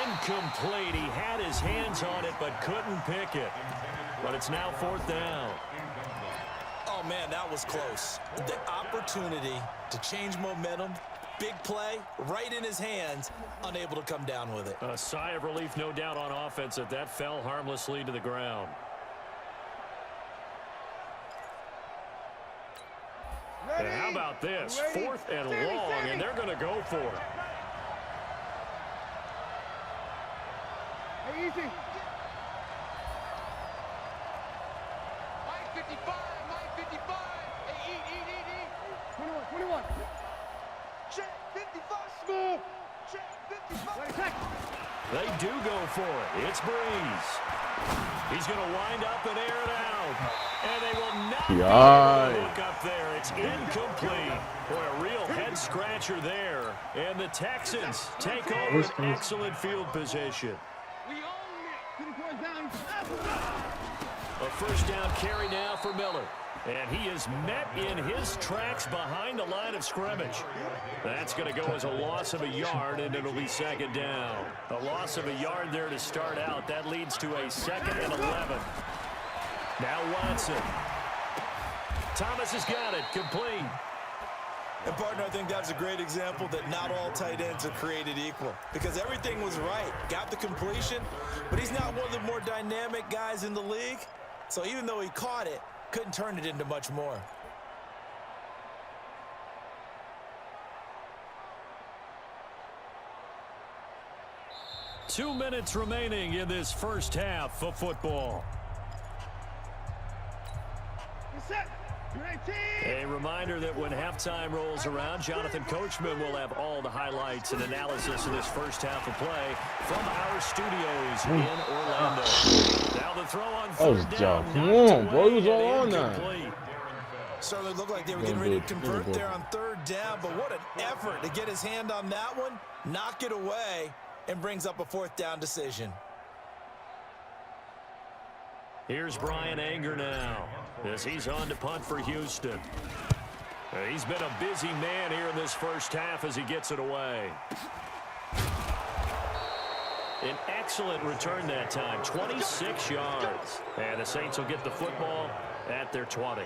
Incomplete. He had his hands on it but couldn't pick it. But it's now 4th down. Oh, man, that was close. The opportunity to change momentum, big play, right in his hands, unable to come down with it. A sigh of relief, no doubt, on offense that that fell harmlessly to the ground. And how about this? 4th and long, and they're going to go for it. Hey, easy. 55. Hey, eat. 21. Check 55. Smooth. Check 55. They do go for it. It's Breeze. He's going to wind up and air it out. And they will not be able to look up there. It's incomplete. Boy, a real head-scratcher there. And the Texans take over with excellent field position. We own it. A 1st down carry now for Miller. And he is met in his tracks behind the line of scrimmage. That's going to go as a loss of a yard, and it'll be 2nd down. A loss of a yard there to start out. That leads to a 2nd and 11. Now Watson. Thomas has got it. Complete. And, partner, I think that's a great example that not all tight ends are created equal because everything was right. Got the completion, but he's not one of the more dynamic guys in the league. So even though he caught it, couldn't turn it into much more. Two minutes remaining in this first half of football. A reminder that when halftime rolls around, Jonathan Coachman will have all the highlights and analysis of this first half of play from our studios in Orlando. Now the throw on third down. Come on, bro. He was all on that. Certainly looked like they were getting ready to convert there on third down, but what an effort to get his hand on that one, knock it away, and brings up a fourth down decision. Here's Brian Anger now as he's on to punt for Houston. He's been a busy man here in this first half as he gets it away. An excellent return that time, 26 yards. And the Saints will get the football at their 20.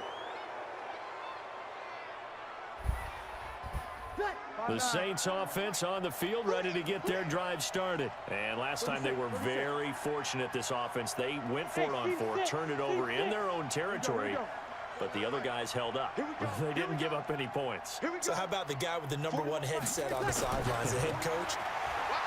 The Saints offense on the field ready to get their drive started. And last time they were very fortunate, this offense. They went for it on fourth, turned it over in their own territory, but the other guys held up. They didn't give up any points. So how about the guy with the #1 headset on the sidelines, the head coach?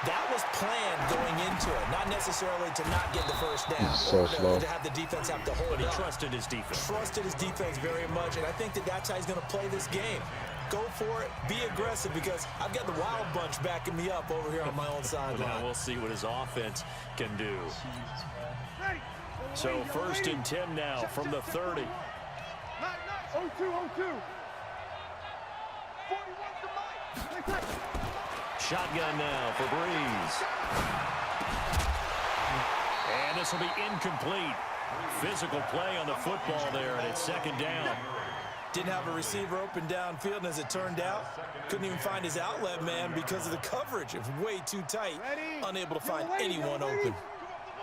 That was planned going into it, not necessarily to not get the first down, so slow. To have the defense have to hold it. He trusted his defense. Trusted his defense very much, and I think that that's how he's going to play this game. Go for it, be aggressive, because I've got the wild bunch backing me up over here on my own sideline. Now we'll see what his offense can do. So 1st and 10 now from the 30. 0-2. Shotgun now for Breeze. And this will be incomplete. Physical play on the football there, and it's 2nd down. Didn't have a receiver open downfield, and as it turned out, couldn't even find his outlet man because of the coverage. It was way too tight, unable to find anyone open.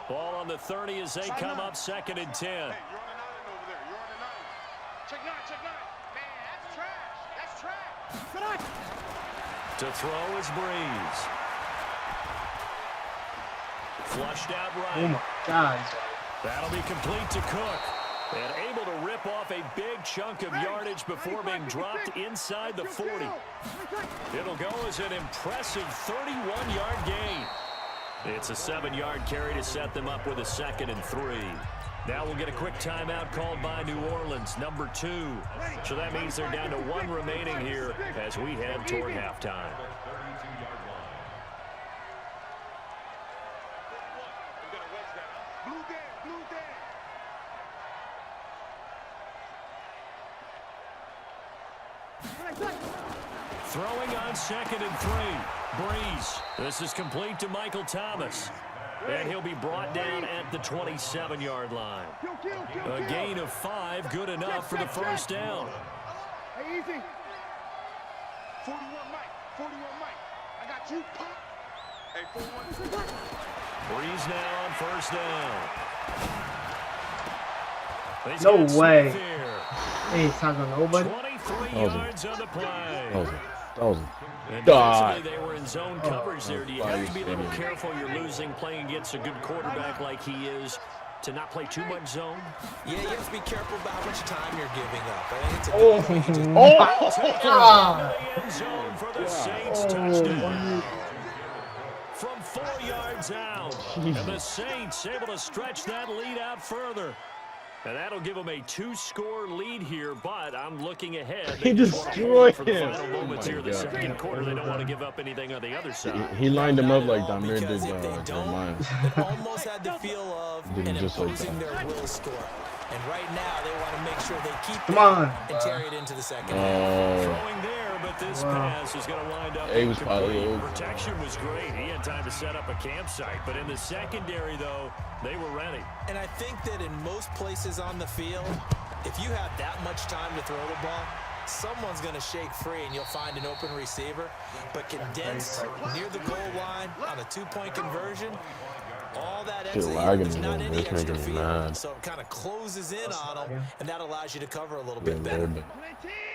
Ball on the 30 as they come up 2nd and 10. Hey, you're on the 9 over there. You're on the 9. Check 9. Man, that's trash. To throw is Breeze. Flushed out right. Oh my God. That'll be complete to Cook. And able to rip off a big chunk of yardage before being dropped inside the 40. It'll go as an impressive 31-yard gain. It's a 7-yard carry to set them up with a 2nd and 3. Now we'll get a quick timeout called by New Orleans, #2. So that means they're down to 1 remaining here as we head toward halftime. Throwing on 2nd and 3. Breeze. This is complete to Michael Thomas. And he'll be brought down at the 27-yard line. A gain of 5, good enough for the first down. Hey, easy. 41 Mike. I got you, Pop. Hey, 41. Breeze now on 1st down. He's No got Smith way. here. Hey, it's not gonna nobody. 23 yards on the play. That was And God. defensively, they were in zone coverage there. Do you have to be a little careful? You're losing, playing against a good quarterback like he is, to not play too much zone? Yeah, you have to be careful about how much time you're giving up. I think it's a Oh, good point. God. End zone for the Saints touchdown. From 4 yards out, and the Saints able to stretch that lead out further. And that'll give them a 2-score lead here, but I'm looking ahead. He They just wanna hold destroyed for the him. final moments Oh here my in the God. 2nd quarter. They don't want to give up anything on the other side. He lined him up like Damir Because did if they Jeremiah. don't, it almost had the feel of Did an him just like imposing that. their will score. And right now, they want to make sure they keep Come it on. and carry it into the second half. Oh, Throwing there, but this pass is going to wind up He was probably incomplete. old. Protection was great. He had time to set up a campsite. But in the secondary, though, they were ready. And I think that in most places on the field, if you have that much time to throw the ball, someone's going to shake free and you'll find an open receiver. But condensed near the goal line on a 2-point conversion, All that Shit extra lagging yardage, not me, any it's making extra me field. mad. So it kind of closes in on them, and that allows you to cover a little Yeah, bit better.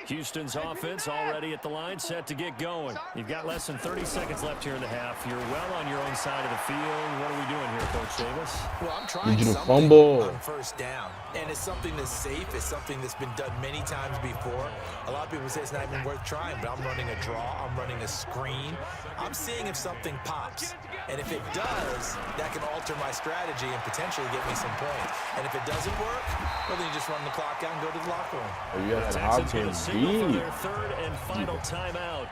Houston's offense already at the line, set to get going. You've got less than 30 seconds left here in the half. You're well on your own side of the field. What are we doing here, Coach Davis? Well, I'm trying Need you to something fumble. on first down, and it's something that's safe. It's something that's been done many times before. A lot of people say it's not even worth trying, but I'm running a draw. I'm running a screen. I'm seeing if something pops, and if it does, that can alter my strategy and potentially get me some points. And if it doesn't work, well, then you just run the clock out and go to the locker room. Oh, you had Texans going to Hopkins signal for beat. their third and final timeout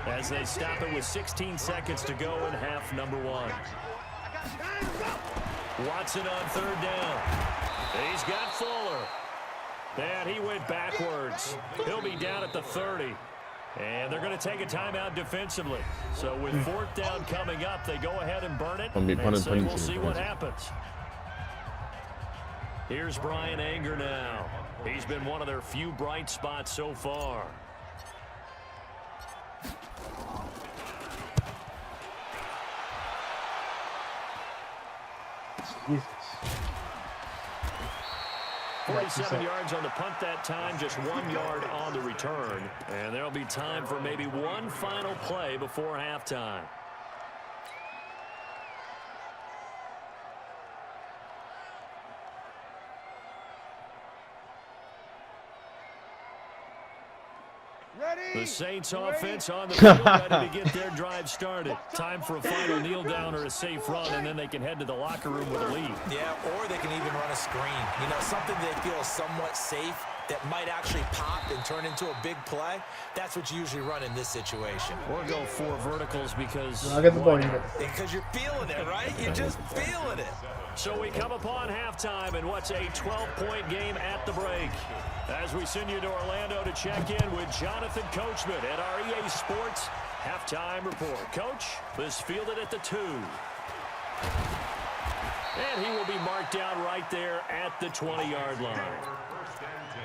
as they stop it with 16 seconds to go in half number one. Watson on third down. He's got Fuller. And he went backwards. He'll be down at the 30. And they're going to take a timeout defensively. So with fourth down coming up, they go ahead and burn it. And so we'll see what happens. Here's Brian Anger now. He's been one of their few bright spots so far. Jesus. 47 yards on the punt that time, just 1 yard on the return. And there'll be time for maybe one final play before halftime. The Saints offense on the field, ready to get their drive started. Time for a final kneel down or a safe run, and then they can head to the locker room with a lead. Yeah, or they can even run a screen. You know, something they feel is somewhat safe that might actually pop and turn into a big play. That's what you usually run in this situation. Or go four verticals because... I'll get the ball. Because you're feeling it, right? You're just feeling it. So we come upon halftime in what's a 12-point game at the break. As we send you to Orlando to check in with Jonathan Coachman at our EA Sports Halftime Report. Coach, this fielded at the 2. And he will be marked down right there at the 20-yard line. First and 10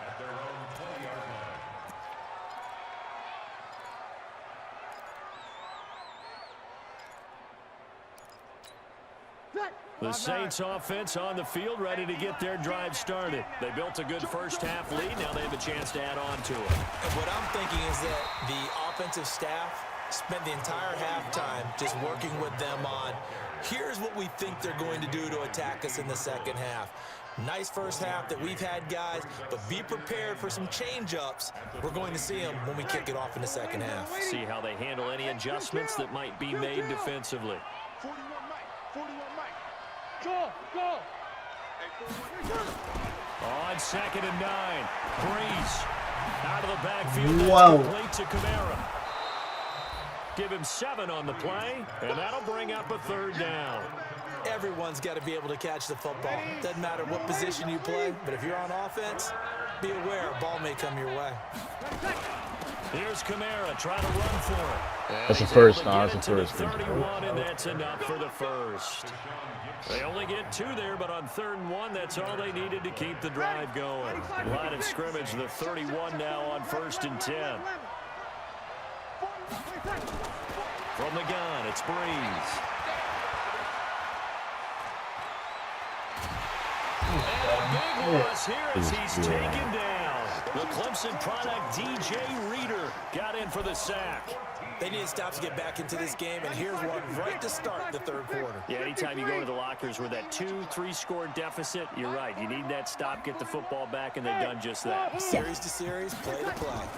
at their own 20-yard line. The Saints offense on the field, ready to get their drive started. They built a good first half lead. Now they have a chance to add on to it. And what I'm thinking is that the offensive staff spent the entire halftime just working with them on, here's what we think they're going to do to attack us in the second half. Nice first half that we've had, guys, but be prepared for some change-ups. We're going to see them when we kick it off in the second half. See how they handle any adjustments that might be made defensively. 41 Mike. 41 Mike. Go, go. On 2nd and 9, Breeze out of the backfield. Wow. That's complete to Kamara. Give him 7 on the play, and that'll bring up a third down. Everyone's got to be able to catch the football. Doesn't matter what position you play, but if you're on offense, be aware a ball may come your way. Here's Kamara trying to run for it. That's a first. No, that's a first. 31, and that's enough for the first. They only get 2 there, but on 3rd and 1, that's all they needed to keep the drive going. Line of scrimmage, the 31 now on 1st and 10. From the gun, it's Breeze. And a big loss here as he's taken down. The Clemson product, DJ Reader, got in for the sack. They need to stop to get back into this game, and here's one right to start the third quarter. Yeah, anytime you go to the lockers with that 2-3 score deficit, you're right. You need that stop, get the football back, and they've done just that. Series to series, play to play.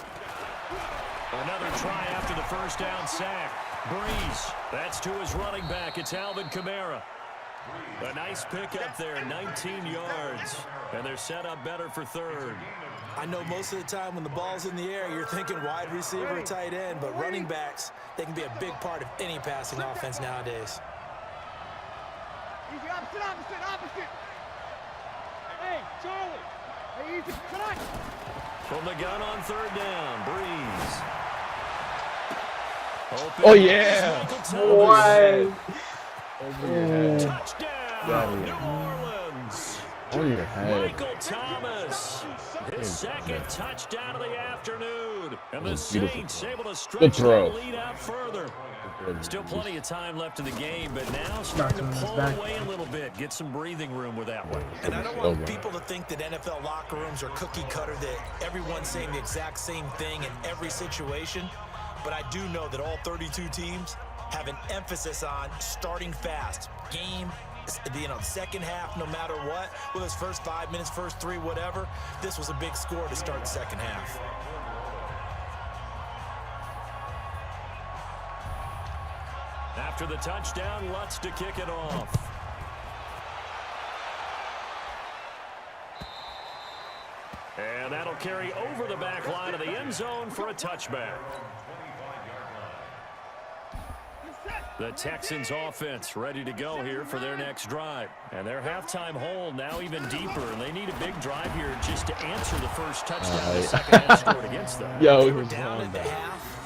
Another try after the first down sack. Breeze, that's to his running back. It's Alvin Kamara. A nice pick up there, 19 yards. And they're set up better for third. I know most of the time when the ball's in the air, you're thinking wide receiver, tight end, but running backs, they can be a big part of any passing offense nowadays. Easy, opposite. Hey, Charlie. Hey, easy, come on. From the gun on 3rd down, Breeze. Open. Oh, yeah. What? Touchdown, New Orleans. On your head. Michael Thomas, his second touchdown of the afternoon. And the Saints able to stretch the lead out further. Still plenty of time left in the game, but now starting to pull away a little bit. Get some breathing room with that one. And I don't want people to think that NFL locker rooms are cookie cutter, that everyone's saying the exact same thing in every situation. But I do know that all 32 teams have an emphasis on starting fast. Game, second half, no matter what. Whether it's first 5 minutes, first 3, whatever. This was a big score to start the second half. After the touchdown, Lutz to kick it off. And that'll carry over the back line of the end zone for a touchback. The Texans offense ready to go here for their next drive. And their halftime hole now even deeper. And they need a big drive here just to answer the first touchdown the second half scored against them. Yo, They were down at the half.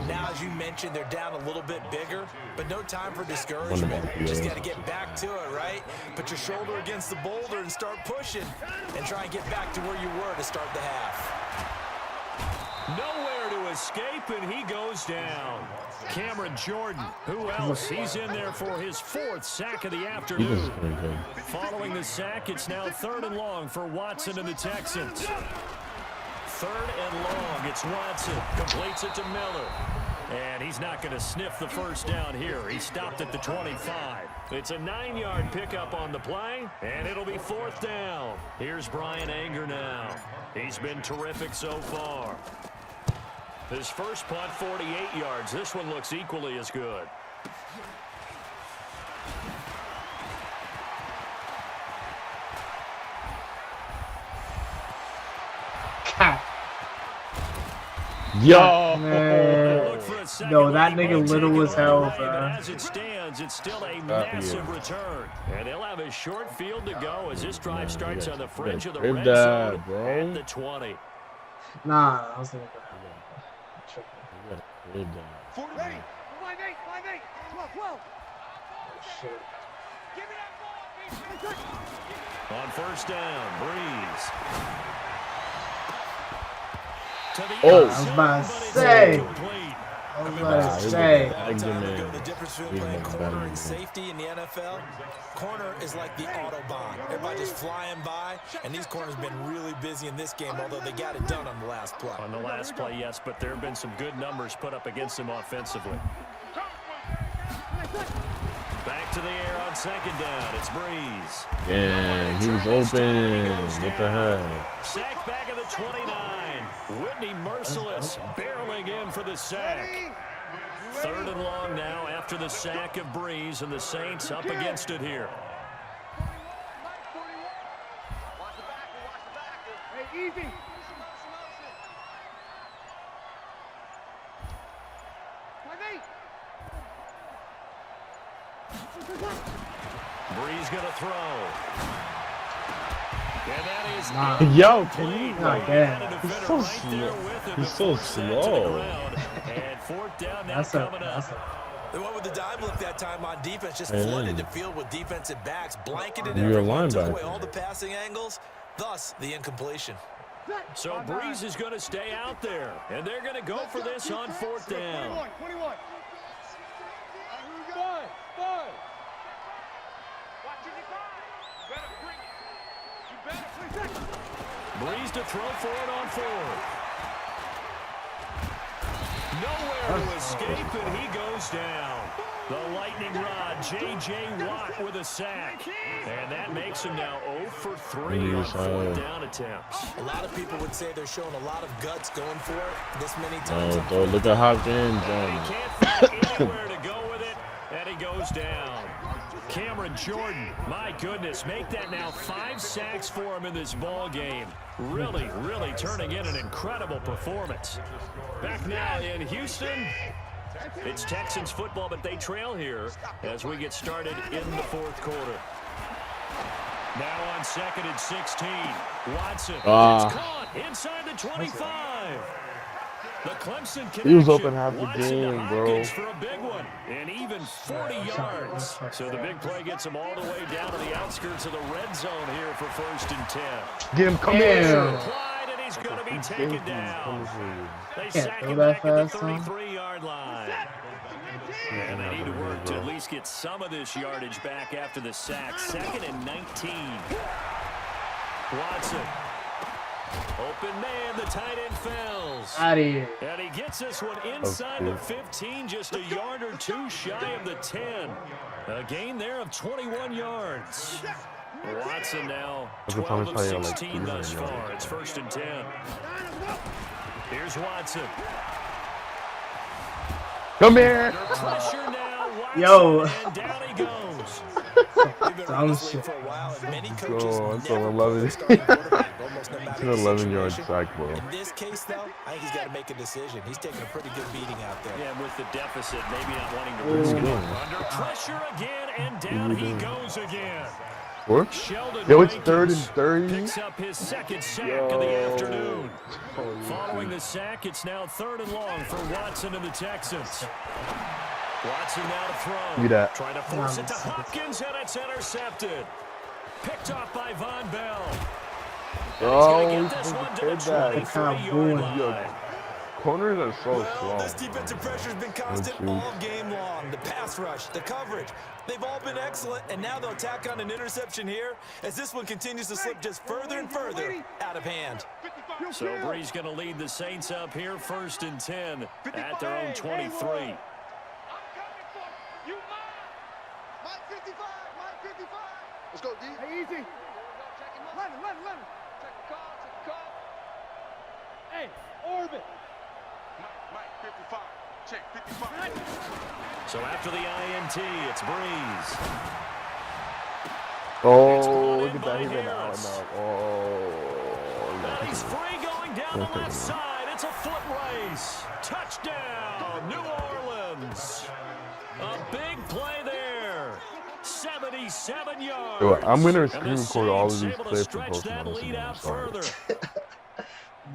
Now, as you mentioned, they're down a little bit bigger, but no time for discouragement. Just got to get back to it, right? Put your shoulder against the boulder and start pushing and try and get back to where you were to start the half. Nowhere to escape, and he goes down. Cameron Jordan, who else? He's in there for his 4th sack of the afternoon. Following the sack, it's now 3rd and long for Watson and the Texans. 3rd and long. It's Watson. Completes it to Miller. And he's not going to sniff the first down here. He stopped at the 25. It's a 9-yard pickup on the play, and it'll be 4th down. Here's Brian Anger now. He's been terrific so far. His first punt, 48 yards. This one looks equally as good. Yo, Man. Yo, that nigga little as hell, bro. As it stands, it's still a massive return. And they'll have a short field to go as this drive starts on the fringe of the red zone at the 20. Nah, I was thinking. 48. 5-8. 12. Shit. Give me that ball. On first down, Breeze. I was about to say. The difference between playing corner and safety in the NFL, corner is like the Autobahn. Everybody just flying by, and these corners have been really busy in this game, although they got it done on the last play. On the last play, yes, but there have been some good numbers put up against them offensively. Back to the air on second down. It's Breeze. Yeah, he was open. What the heck? Sack back at the 29. Whitney Merciless barreling in for the sack. 3rd and long now after the sack of Breeze, and the Saints up against it here. Hey, easy. Breeze gonna throw. And that is Yo, can you Not bad. He's so slow. He's so slow. And 4th down now That's coming up. The one with the dive look that time on defense just flooded the field with defensive backs, blanketed You're a everyone, took away linebacker. all the passing angles, thus the incompletion. So Breeze is going to stay out there, and they're going to go for this on 4th down. 21. Breeze to throw for it on 4th. Nowhere to escape, and he goes down. The lightning rod, J.J. Watt with a sack. And that makes him now 0 for 3 on 4th down attempts. A lot of people would say they're showing a lot of guts going for it this many times. Oh, look at Hopkins. And he can't find anywhere to go with it, and he goes down. Cameron Jordan, my goodness, make that now 5 sacks for him in this ball game. Really, really turning in an incredible performance. Back now in Houston, it's Texans football, but they trail here as we get started in the 4th quarter. Now on 2nd and 16, Watson. It's caught inside the 25. The Clemson connection. He was open half the game, bro. For a big one, and even 40 yards. So the big play gets him all the way down to the outskirts of the red zone here for 1st and 10. Get him, come here. Applied, and he's going to be taken down. They Can't sack throw him that back at the fast, son. 33-yard line. And they need to work to at least get some of this yardage back after the sack. 2nd and 19. Watson. Open man, the tight end fails. Out of here. And he gets this one inside the 15, just a yard or two shy of the 10. A gain there of 21 yards. Watson now 12 of 16 thus far. It's 1st and 10. Here's Watson. Come here. Pressure now. Watson, Yo. and down he goes. We've been wrestling for a while, and many coaches That's never 11. put a starting quarterback, almost no matter the 11-yard situation. sack, bro. In this case, though, I think he's got to make a decision. He's taking a pretty good beating out there. Yeah, with the deficit, maybe not wanting to risk it. Under pressure again, and down he goes again. What? Sheldon Yo, it's Rankins 3rd and 30. picks up his 2nd sack of the afternoon. Following the sack, it's now 3rd and long for Watson and the Texans. Watson now to throw. Look at that. Trying to force it to Hopkins, and it's intercepted. Picked off by Von Bell. Oh, He's going to get this one to the that. 23-yard line. Corners are so strong. This defensive pressure has been constant all game long. The pass rush, the coverage, they've all been excellent, and now they'll tack on an interception here as this one continues to slip just further and further out of hand. So Bree's going to lead the Saints up here, 1st and 10 at their own 23. Let's go, D. Hey, easy. Lennon. Check the call. Hey, Orbit. Mike, 55. Check, 55. So after the INT, it's Breeze. Oh, look at that. He's in out now. And he's free going down the left side. It's a foot race. Touchdown, New Orleans. A big play there. 77 yards. Yo, I'm going to And screen the record all of Saints these able to clips and stretch post them that on lead Instagram. out Sorry. further.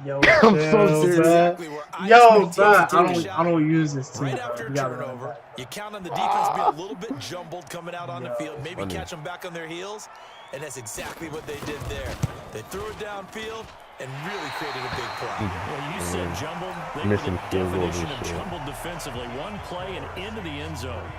Yo, I'm so serious. Exactly where I Yo, expect bro, teams to take a shot. I don't use this team. Right Bro. after a You gotta turnover, remember. you count on the defense being a little bit jumbled coming out on the field, maybe Funny. catch them back on their heels, and that's exactly what they did there. They threw it downfield and really created a big play. Well, you said jumbled. They were Missing the field goals definition and of shit. jumbled defensively. One play and into the end zone.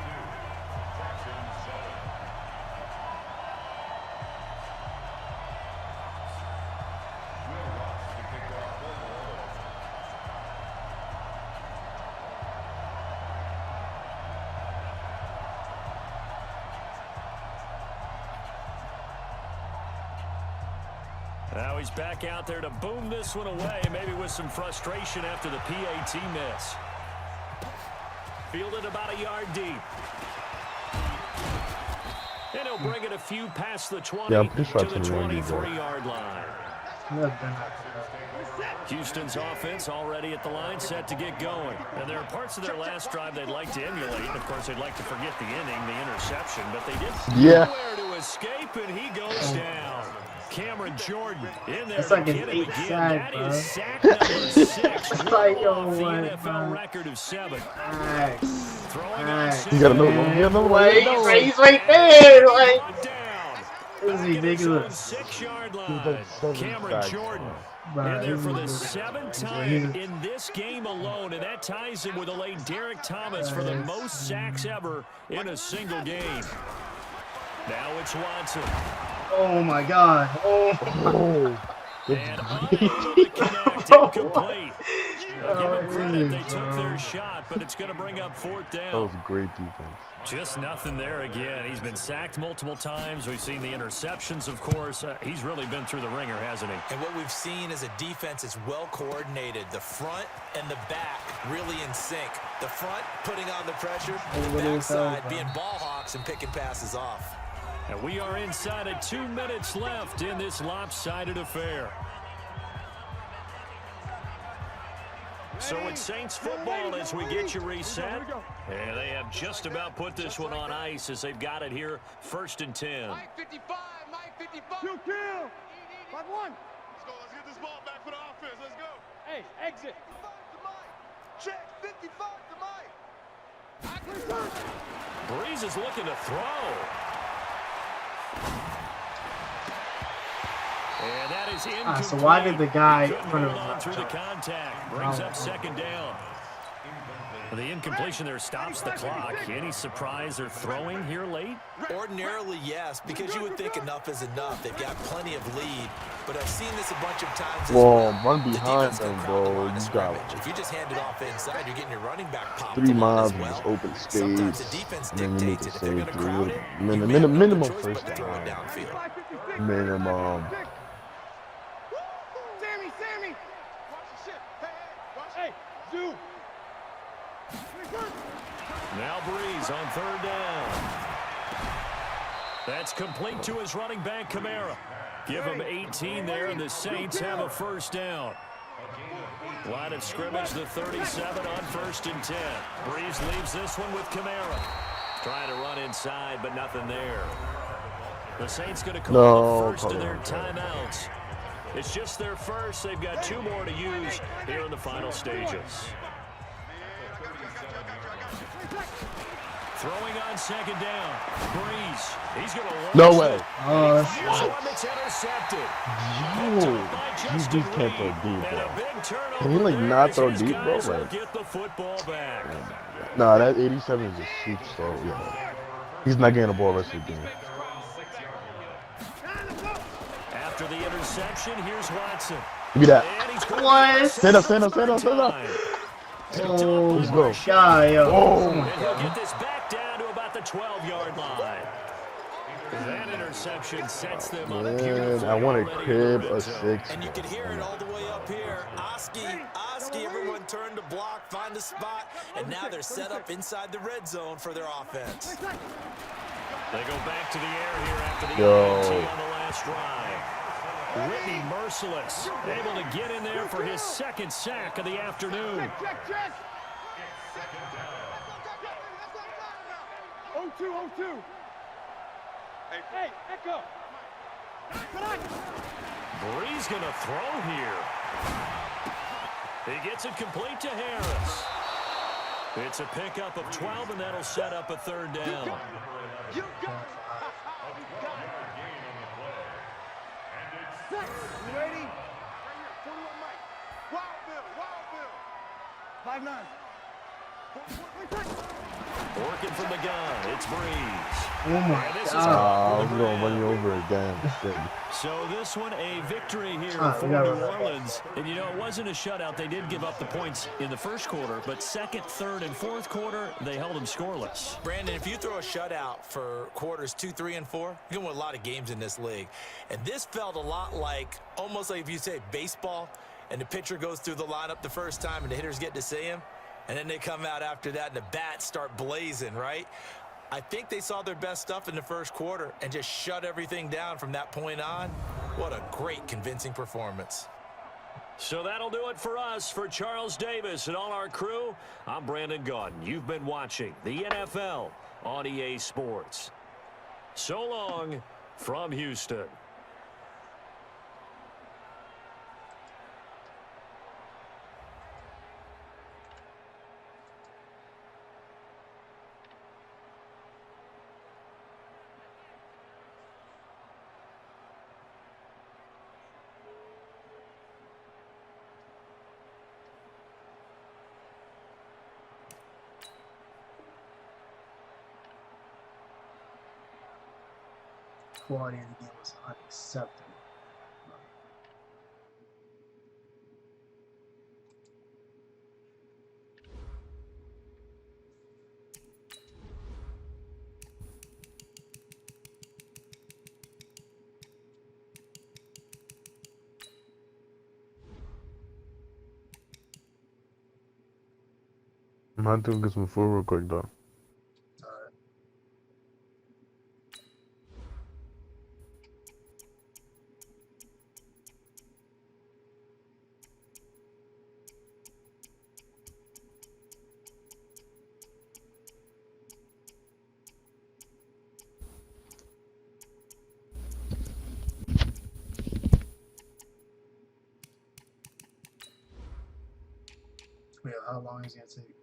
Now he's back out there to boom this one away, maybe with some frustration after the PAT miss. Fielded about a yard deep. And he'll bring it a few past the 20 Yeah, I'm pretty sure to the it's in Randy, bro. 23-yard line. Houston's offense already at the line, set to get going. And there are parts of their last drive they'd like to emulate. And, of course, they'd like to forget the inning, the interception. But they did nowhere to escape, and he goes down. Cameron Jordan in there It's like to an get him 8th again. sack, That bro. is sack number 6. It's like, Well off the oh my NFL God. record of 7. Nice. Throwing on Nice. You got another one. You got another one. Like, he's right there. Like, Brought down. this is ridiculous. 6-yard Like line. 7 Cameron sacks, Jordan. Bro, In there this for is the ridiculous. 7th time in this game alone, and that ties him with the late Derek Thomas for the most sacks ever in a single game. Now it's Watson. Oh my God. Oh. And unable to connect, incomplete. Give them credit, they took their shot, but it's going to bring up 4th That down. was great defense. Just nothing there again. He's been sacked multiple times. We've seen the interceptions, of course. He's really been through the ringer, hasn't he? And what we've seen is a defense is well coordinated. The front and the back really in sync. The front putting on the pressure, and the backside being ball hawks and picking passes off. And we are inside of 2 minutes left in this lopsided affair. So it's Saints football as we get you reset. And they have just about put this one on ice as they've got it here, 1st and 10. Mike 55, Mike 55. You kill. 5-1. Let's go. Let's get this ball back for the offense. Let's go. Hey, exit. 55 to Mike. Check. 55 to Mike. Breeze is looking to throw. And that is incomplete. So why did the guy Couldn't in front of hold on him through the contact. Brings up 2nd down. The incompletion there stops the clock. Any surprise or throwing here late? Ordinarily, yes, because you would think enough is enough. They've got plenty of lead, but I've seen this a bunch of times as Whoa, well. run The behind defense will them, crowd the bro. line of You scrimmage. got If you just hand it off inside, you're getting your running back popped 3 on miles as in well. this open Sometimes the space. defense And then you make dictates a it. If they're save. going to crowd it, you may have no Minimum choice first but to throw it down. downfield. Minimum. Sammy, Sammy! Watch your shit. Hey, watch it. Hey, Zoo! Now Breeze on 3rd down. That's complete to his running back, Kamara. Give him 18 there, and the Saints have a 1st down. Line of scrimmage, the 37 on 1st and 10. Breeze leaves this one with Kamara. Trying to run inside, but nothing there. The Saints going to call the first of their timeouts. It's just their first. They've got 2 more to use here in the final stages. Throwing on 2nd down. Breeze. He's going to launch No way. it. Oh, Here's one that's intercepted. Yo, these dudes can't throw deep, And bro. a big turnover Can he, like, there not as throw his deep, bro? guys will Like- get the football back. Nah, that 87 is just super slow. Yeah. He's not getting the ball rest of the game. After the interception, here's Watson. Give me that. And he's going What? to Stand up, stand up, stand up, stand up. Oh, Let's go. God, yo. Oh. And he'll get this back down to about the 12-yard line. That interception sets them on a Man, beautiful I want a already in crib the red of zone. And 6. you can hear it all the way up here. Oski, everyone turned to block, find a spot, and now they're set up inside the red zone for their offense. They go back to the air here after the Yo. INT on the last drive. Whitney Merciless able to get in there for his 2nd sack of the afternoon. Check. 0-2. Hey, Echo. Breeze going to throw here. He gets it complete to Harris. It's a pickup of 12, and that'll set up a 3rd down. You got it. You ready? Right here, 41 Mike. Wild Bill. 5'9". Working from the gun, it's Breeze. Oh, my And this is God. I'm going to run you over again. Shit. So this one a victory here Ah, for we got New it. Orleans. And you know, it wasn't a shutout. They did give up the points in the 1st quarter, but 2nd, 3rd, and 4th quarter, they held them scoreless. Brandon, if you throw a shutout for quarters 2, 3, and 4, you're going to win a lot of games in this league. And this felt a lot like, almost like if you say baseball, and the pitcher goes through the lineup the first time and the hitters get to see him, and then they come out after that and the bats start blazing, right? I think they saw their best stuff in the 1st quarter and just shut everything down from that point on. What a great, convincing performance. So that'll do it for us. For Charles Davis and all our crew, I'm Brandon Gaudin. You've been watching the NFL on EA Sports. So long from Houston. Quality of the game was unacceptable. I'm not doing this before real quick, though. Wait, how long is it gonna take?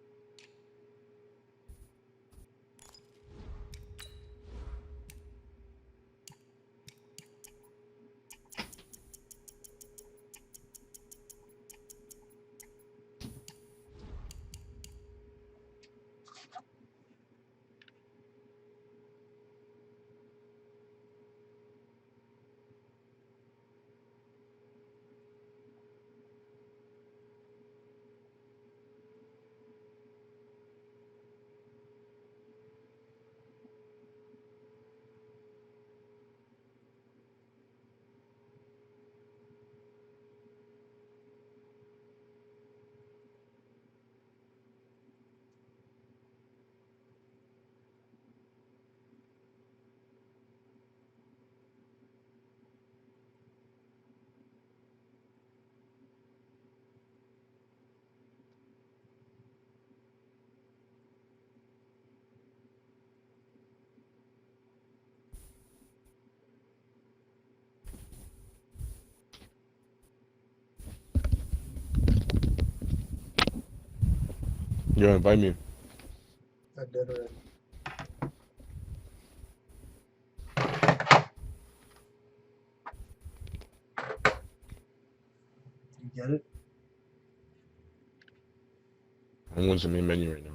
Yo, invite me. I did already. You get it? I'm watching the main menu right now.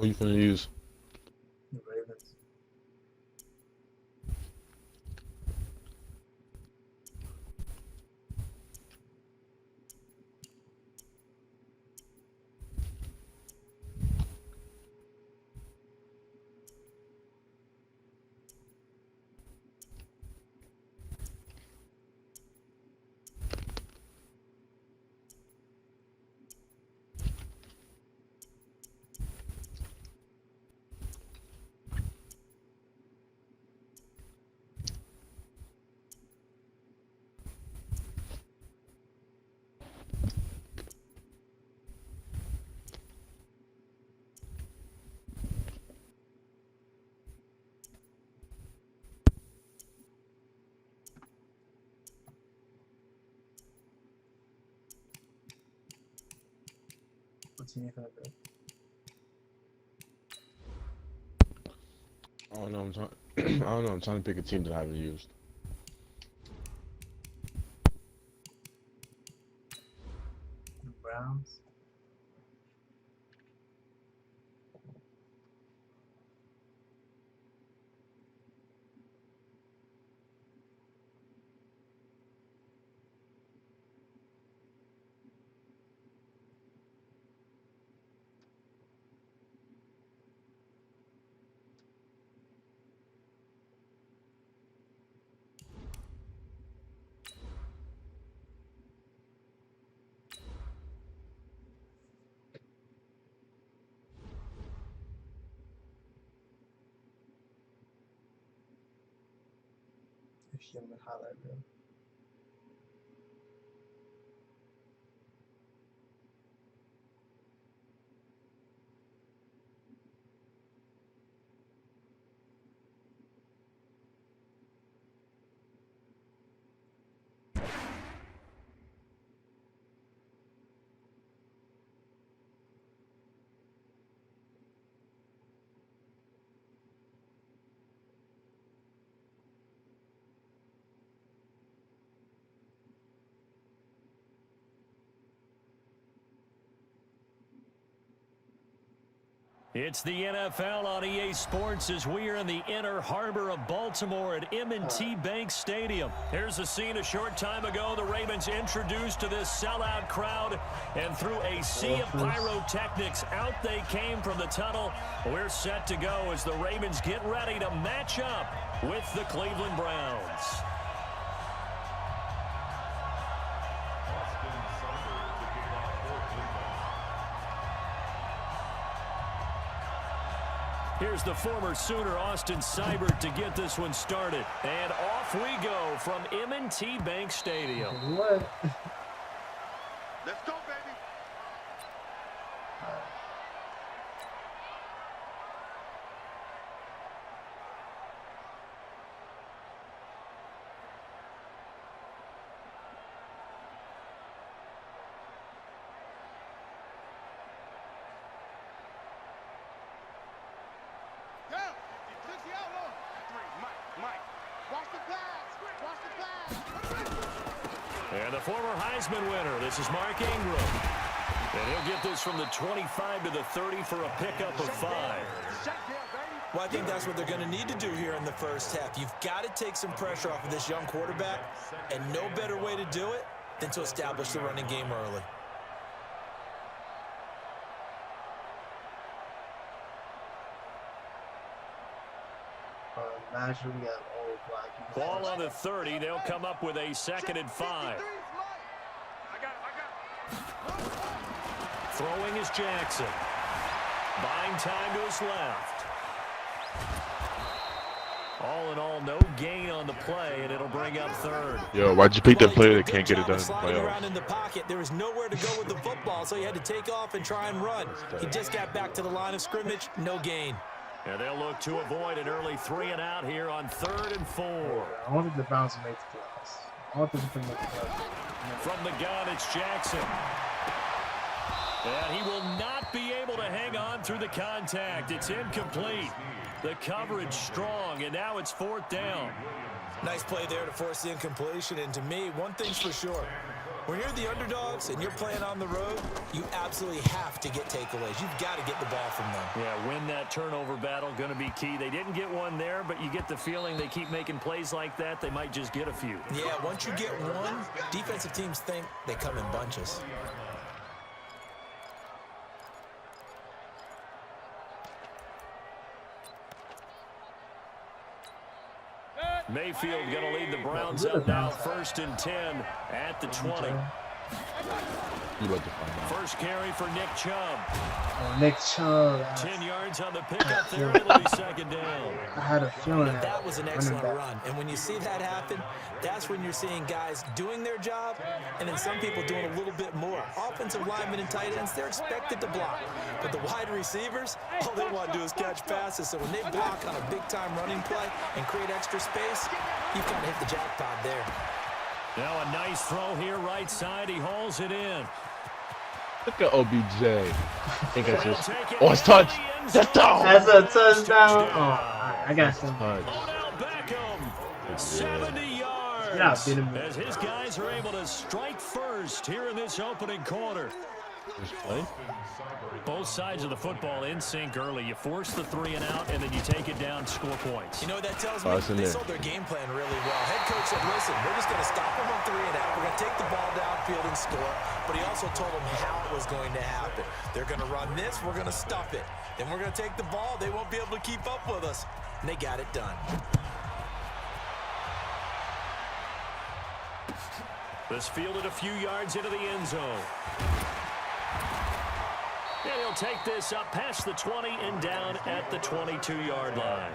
What you finna use? The Ravens. What's he gonna do? I don't know. I'm trying. I don't know. I'm trying to pick a team that I haven't used. The Browns. Him the highlight reel. It's the NFL on EA Sports as we are in the inner harbor of Baltimore at M&T Bank Stadium. Here's a scene a short time ago. The Ravens introduced to this sellout crowd, and through a sea of pyrotechnics, out they came from the tunnel. We're set to go as the Ravens get ready to match up with the Cleveland Browns. Here's the former Sooner, Austin Seibert, to get this one started. And off we go from M&T Bank Stadium. What? Let's go, baby. And the former Heisman winner, this is Mark Ingram. And he'll get this from the 25 to the 30 for a pickup of 5. Well, I think that's what they're going to need to do here in the first half. You've got to take some pressure off of this young quarterback, and no better way to do it than to establish the running game early. Imagine we got old black. Ball on the 30. They'll come up with a 2nd and 5. Throwing is Jackson. Buying time to his left. All in all, no gain on the play, and it'll bring up 3rd. Yo, why'd you pick that player that can't get it done in the Around playoffs? in the pocket, there was nowhere to go with the football, so he had to take off and try and run. He just got back to the line of scrimmage, no gain. And they'll look to avoid an early 3 and out here on 3rd and 4. I wanted the bounce and make the playoffs. I want them to make the playoffs. From the gun, it's Jackson. And he will not be able to hang on through the contact. It's incomplete. The coverage strong, and now it's 4th down. Nice play there to force the incompletion, and to me, one thing's for sure. When you're the underdogs and you're playing on the road, you absolutely have to get takeaways. You've got to get the ball from them. Yeah, win that turnover battle, going to be key. They didn't get one there, but you get the feeling they keep making plays like that, they might just get a few. Yeah, once you get one, defensive teams think they come in bunches. Mayfield going to lead the Browns up now, 1st and 10 at the 20. You like to find out. First carry for Nick Chubb. Nick Chubb. 10 yards on the pickup there. It'll be 2nd down. I had a feeling that was an excellent run. And when you see that happen, that's when you're seeing guys doing their job and then some people doing a little bit more. Offensive linemen and tight ends, they're expected to block. But the wide receivers, all they want to do is catch passes. So when they block on a big-time running play and create extra space, you kind of hit the jackpot there. Now a nice throw here, right side. He hauls it in. Look at OBJ. I think that's just. Oh, it's touch. Touchdown. That's a touchdown. Oh, I got some. Odell Beckham, 70 yards. Yeah, beat him. As his guys are able to strike first here in this opening quarter. Both sides of the football in sync early. You force the 3 and out, and then you take it down, score points. You know what that tells me? They sold their game plan really well. Head coach said, listen, we're just going to stop them on 3 and out. We're going to take the ball downfield and score. But he also told them how it was going to happen. They're going to run this. We're going to stuff it. Then we're going to take the ball. They won't be able to keep up with us. And they got it done. This fielded a few yards into the end zone. And he'll take this up past the 20 and down at the 22-yard line.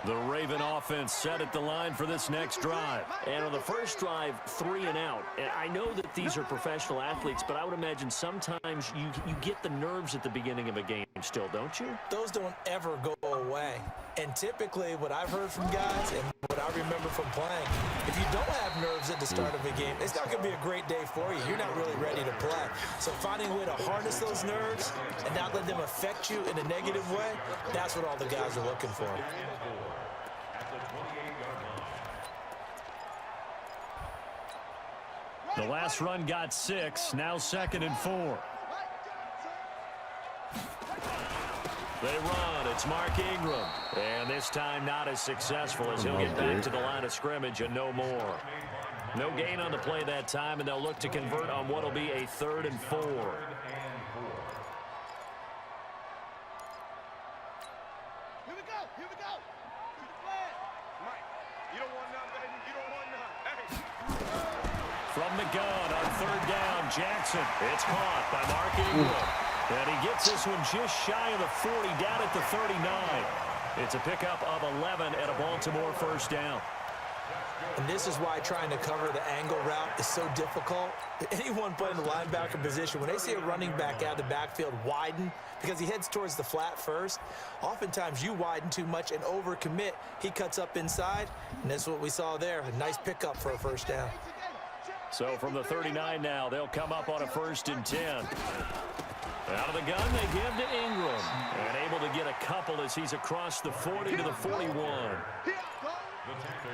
The Raven offense set at the line for this next drive. And on the first drive, 3 and out. And I know that these are professional athletes, but I would imagine sometimes you get the nerves at the beginning of a game still, don't you? Those don't ever go away. And typically what I've heard from guys and what I remember from playing, if you don't have nerves at the start of a game, it's not going to be a great day for you. You're not really ready to play. So finding a way to harness those nerves and not let them affect you in a negative way, that's what all the guys are looking for. The last run got 6, now 2nd and 4. They run, it's Mark Ingram. And this time not as successful as he'll get back to the line of scrimmage and no more. No gain on the play that time, and they'll look to convert on what will be a 3rd and 4. From the gun on 3rd down, Jackson. It's caught by Mark Ingram. And he gets this one just shy of the 40, down at the 39. It's a pickup of 11 at a Baltimore 1st down. And this is why trying to cover the angle route is so difficult. Anyone playing the linebacker position, when they see a running back out of the backfield widen because he heads towards the flat first, oftentimes you widen too much and overcommit. He cuts up inside, and that's what we saw there. A nice pickup for a 1st down. So from the 39 now, they'll come up on a 1st and 10. Out of the gun, they give to Ingram. And able to get a couple as he's across the 40 to the 41.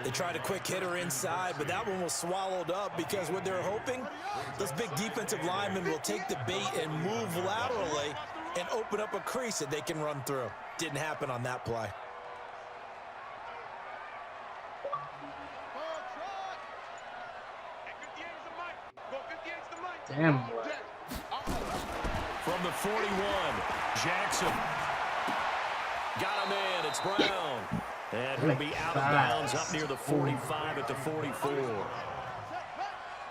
They tried a quick hitter inside, but that one was swallowed up because what they're hoping, those big defensive linemen will take the bait and move laterally and open up a crease that they can run through. Didn't happen on that play. Damn, boy. From the 41, Jackson. Got him in. It's Brown. And he'll be out of bounds up near the 45 at the 44.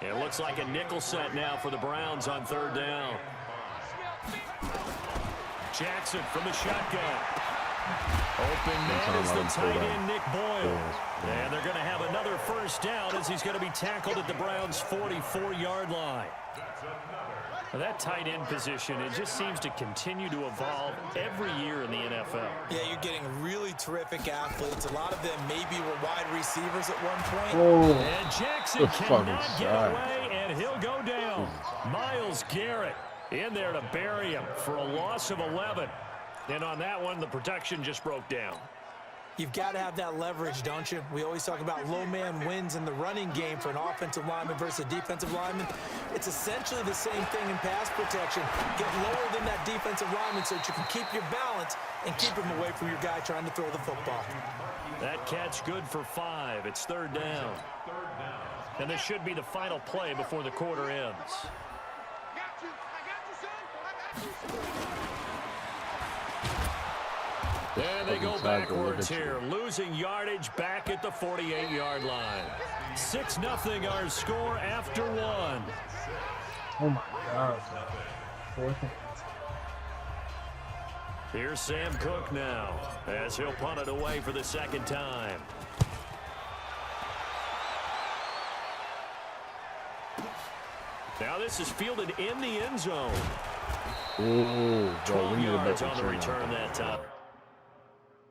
It looks like a nickel set now for the Browns on third down. Jackson from the shotgun. Open man is the tight end, Nick Boyle. And they're going to have another first down as he's going to be tackled at the Browns' 44-yard line. Now that tight end position, it just seems to continue to evolve every year in the NFL. Yeah, you're getting really terrific athletes. A lot of them maybe were wide receivers at one point. Oh. And Jackson cannot get away, and he'll go down. Myles Garrett in there to bury him for a loss of 11. And on that one, the protection just broke down. You've got to have that leverage, don't you? We always talk about low man wins in the running game for an offensive lineman versus a defensive lineman. It's essentially the same thing in pass protection. Get lower than that defensive lineman so that you can keep your balance and keep him away from your guy trying to throw the football. That catch good for 5. It's third down. And this should be the final play before the quarter ends. And they go backwards here, losing yardage back at the 48-yard line. 6-0 our score after 1. Oh my God. Fourth and 8. Here's Sam Cook now, as he'll punt it away for the second time. Now this is fielded in the end zone. Ooh, 12 yards on the return that time.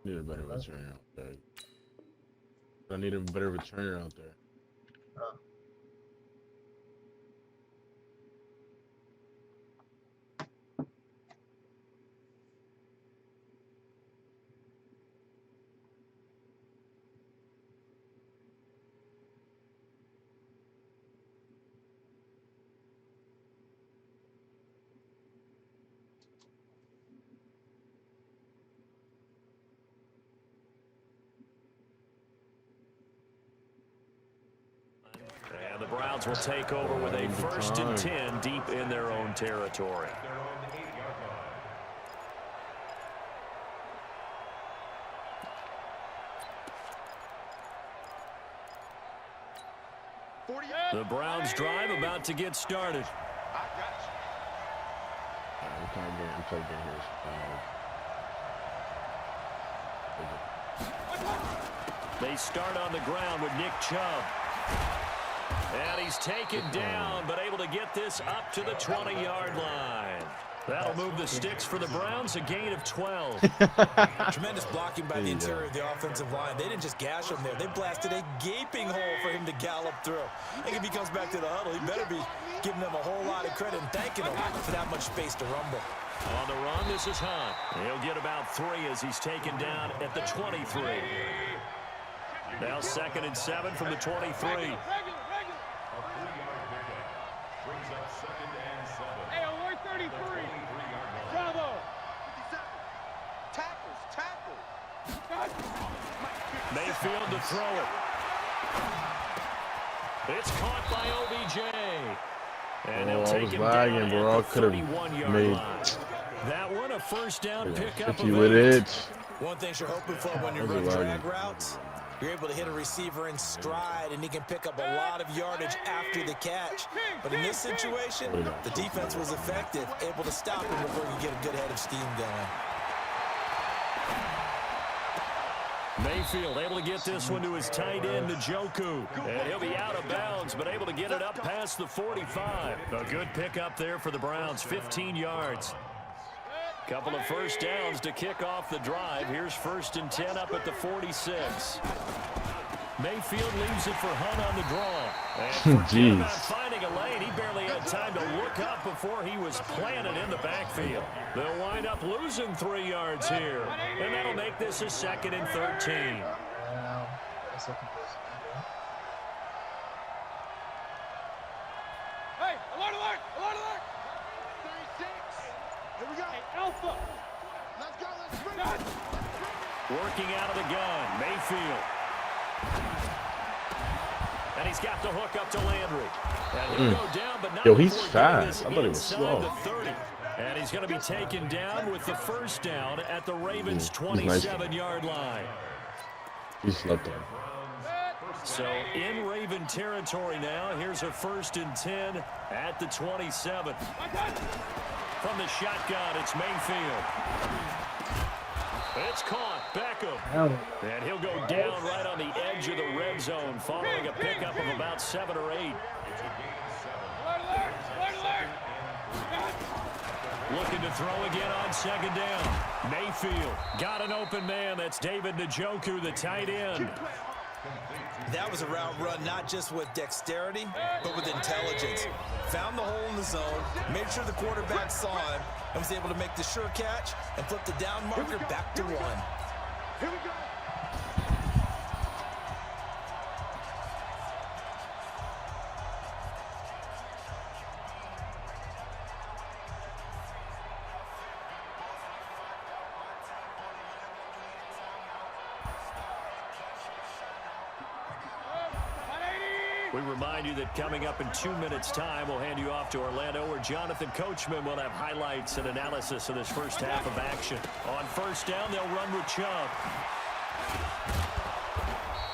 Need a better return out there. I need a better returner out there. And the Browns will take over with a 1st and 10 deep in their own territory. The Browns drive about to get started. They start on the ground with Nick Chubb. And he's taken down, but able to get this up to the 20-yard line. That'll move the sticks for the Browns, a gain of 12. Tremendous blocking by the interior of the offensive line. They didn't just gash him there. They blasted a gaping hole for him to gallop through. I think if he comes back to the huddle, he better be giving them a whole lot of credit and thanking them for that much space to rumble. On the run, this is Hunt. He'll get about 3 as he's taken down at the 23. Now 2nd and 7 from the 23. Hey, on 33. Bravo. Tackle. Mayfield to throw it. It's caught by OBJ. And he'll take him down at the 31-yard line. That one a first down pickup of 8. One thing you're hoping for when you run drag routes, you're able to hit a receiver in stride, and he can pick up a lot of yardage after the catch. But in this situation, the defense was effective, able to stop him before he get a good head of steam going. Mayfield able to get this one to his tight end, Njoku. And he'll be out of bounds, but able to get it up past the 45. A good pickup there for the Browns, 15 yards. Couple of first downs to kick off the drive. Here's 1st and 10 up at the 46. Mayfield leaves it for Hunt on the draw. And forget about finding a lane. He barely had time to look up before he was planted in the backfield. They'll wind up losing 3 yards here. And that'll make this a 2nd and 13. second person. Hey, alert, alert, alert, alert! 36. Here we go. Hey, Alpha. Let's go, let's bring it. Working out of the gun, Mayfield. And he's got the hook up to Landry. And he'll go down, but not Yo, he's before getting fast. this I thought he was inside slow. the 30. And he's going to be taken down with the first down at the Ravens' nice. 27-yard line. He slept on. So in Raven territory now. Here's a 1st and 10 at the 27. From the shotgun, it's Mayfield. It's caught. Beckham. And he'll go down right on the edge of the red zone following a pickup of about 7 or 8. Looking to throw again on 2nd down. Mayfield got an open man. That's David Njoku, the tight end. That was a route run not just with dexterity, but with intelligence. Found the hole in the zone, made sure the quarterback saw him, and was able to make the sure catch and flip the down marker back to 1. Here we go. We remind you that coming up in 2 minutes' time, we'll hand you off to Orlando, where Jonathan Coachman will have highlights and analysis of this first half of action. On 1st down, they'll run with Chubb.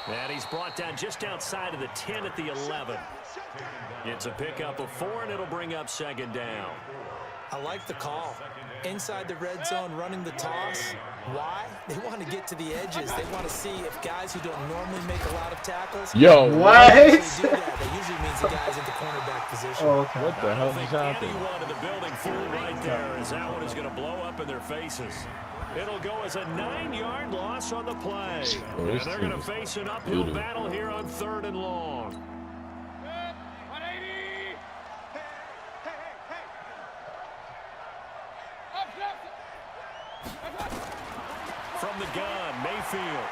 And he's brought down just outside of the 10 at the 11. It's a pickup of 4, and it'll bring up 2nd down. I like the call. Inside the red zone, running the toss. Why? They want to get to the edges. They want to see if guys who don't normally make a lot of tackles. Yo, What? They do that. That usually means the guy's in the cornerback position. Oh, okay. what the hell I just think happened? anyone in the building fooled right there, as that one is going to blow up in their faces. It'll go as a 9-yard loss on the play. Oh, And this they're team going to is face an uphill beautiful. battle here on 3rd and long. 180. Hey, hey, hey. Up. From the gun, Mayfield.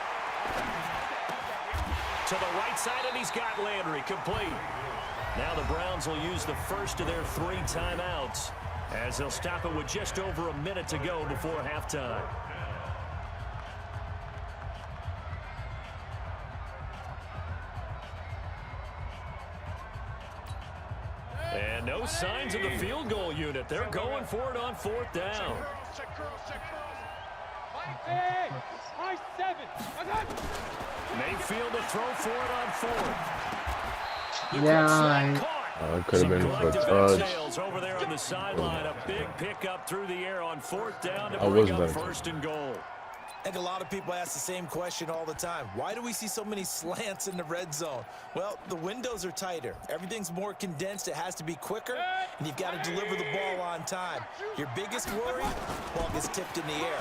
To the right side, and he's got Landry complete. Now the Browns will use the first of their 3 timeouts, as they'll stop it with just over a minute to go before halftime. And no signs of the field goal unit. They're going for it on 4th down. Check girls, check girls. Hey, high 7. Mayfield to throw for it on 4th. Yeah, It could have been for a touch. Sales over there on the sideline. A big pickup through the air on 4th down to I bring wasn't up gonna 1st and goal. I think a lot of people ask the same question all the time. Why do we see so many slants in the red zone? Well, the windows are tighter. Everything's more condensed. It has to be quicker, and you've got to deliver the ball on time. Your biggest worry, ball gets tipped in the air.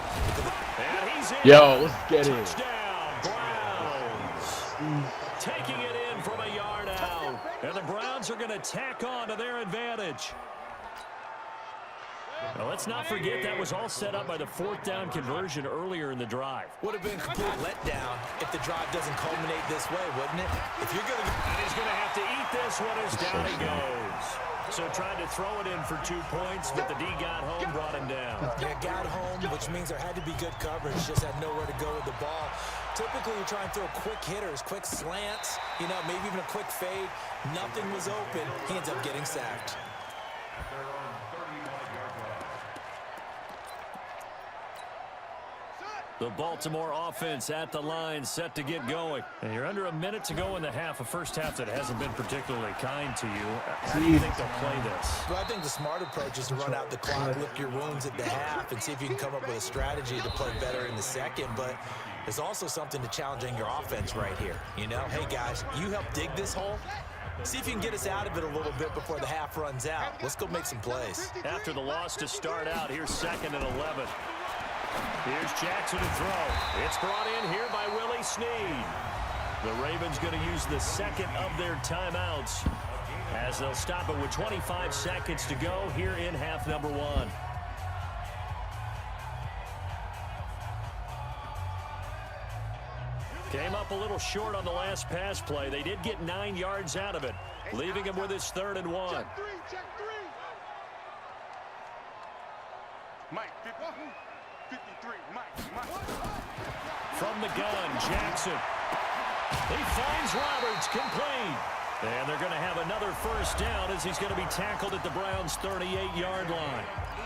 And he's in. Yo, let's get it. Touchdown, Browns. Taking it in from a yard out. And the Browns are going to tack on to their advantage. Now, let's not forget that was all set up by the 4th down conversion earlier in the drive. Would have been a complete letdown if the drive doesn't culminate this way, wouldn't it? If you're going to... And he's going to have to eat this one as down he goes. So trying to throw it in for 2 points, but the D got home, brought him down. Yeah, got home, which means there had to be good coverage. Just had nowhere to go with the ball. Typically, you're trying to throw quick hitters, quick slants, you know, maybe even a quick fade. Nothing was open. He ends up getting sacked. The Baltimore offense at the line, set to get going. And you're under a minute to go in the half, a first half that hasn't been particularly kind to you. How do you think they'll play this? Well, I think the smart approach is to run out the clock, lick your wounds at the half, and see if you can come up with a strategy to play better in the second. But there's also something to challenging your offense right here. You know, hey, guys, you help dig this hole. See if you can get us out of it a little bit before the half runs out. Let's go make some plays. After the loss to start out, here's 2nd and 11. Here's Jackson to throw. It's brought in here by Willie Snead. The Ravens going to use the 2nd of their timeouts as they'll stop it with 25 seconds to go here in half number 1. Came up a little short on the last pass play. They did get 9 yards out of it, leaving him with his 3rd and 1. Check three. Mike, 53, Mike. From the gun, Jackson. He finds Roberts, complete. And they're going to have another 1st down as he's going to be tackled at the Browns' 38-yard line.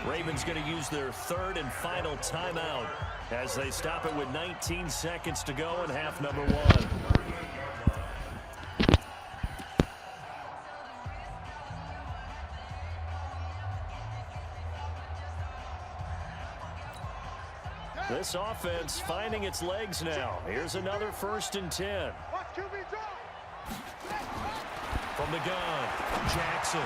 Ravens going to use their 3rd and final timeout as they stop it with 19 seconds to go in half number 1. This offense finding its legs now. Here's another 1st and 10. From the gun, Jackson.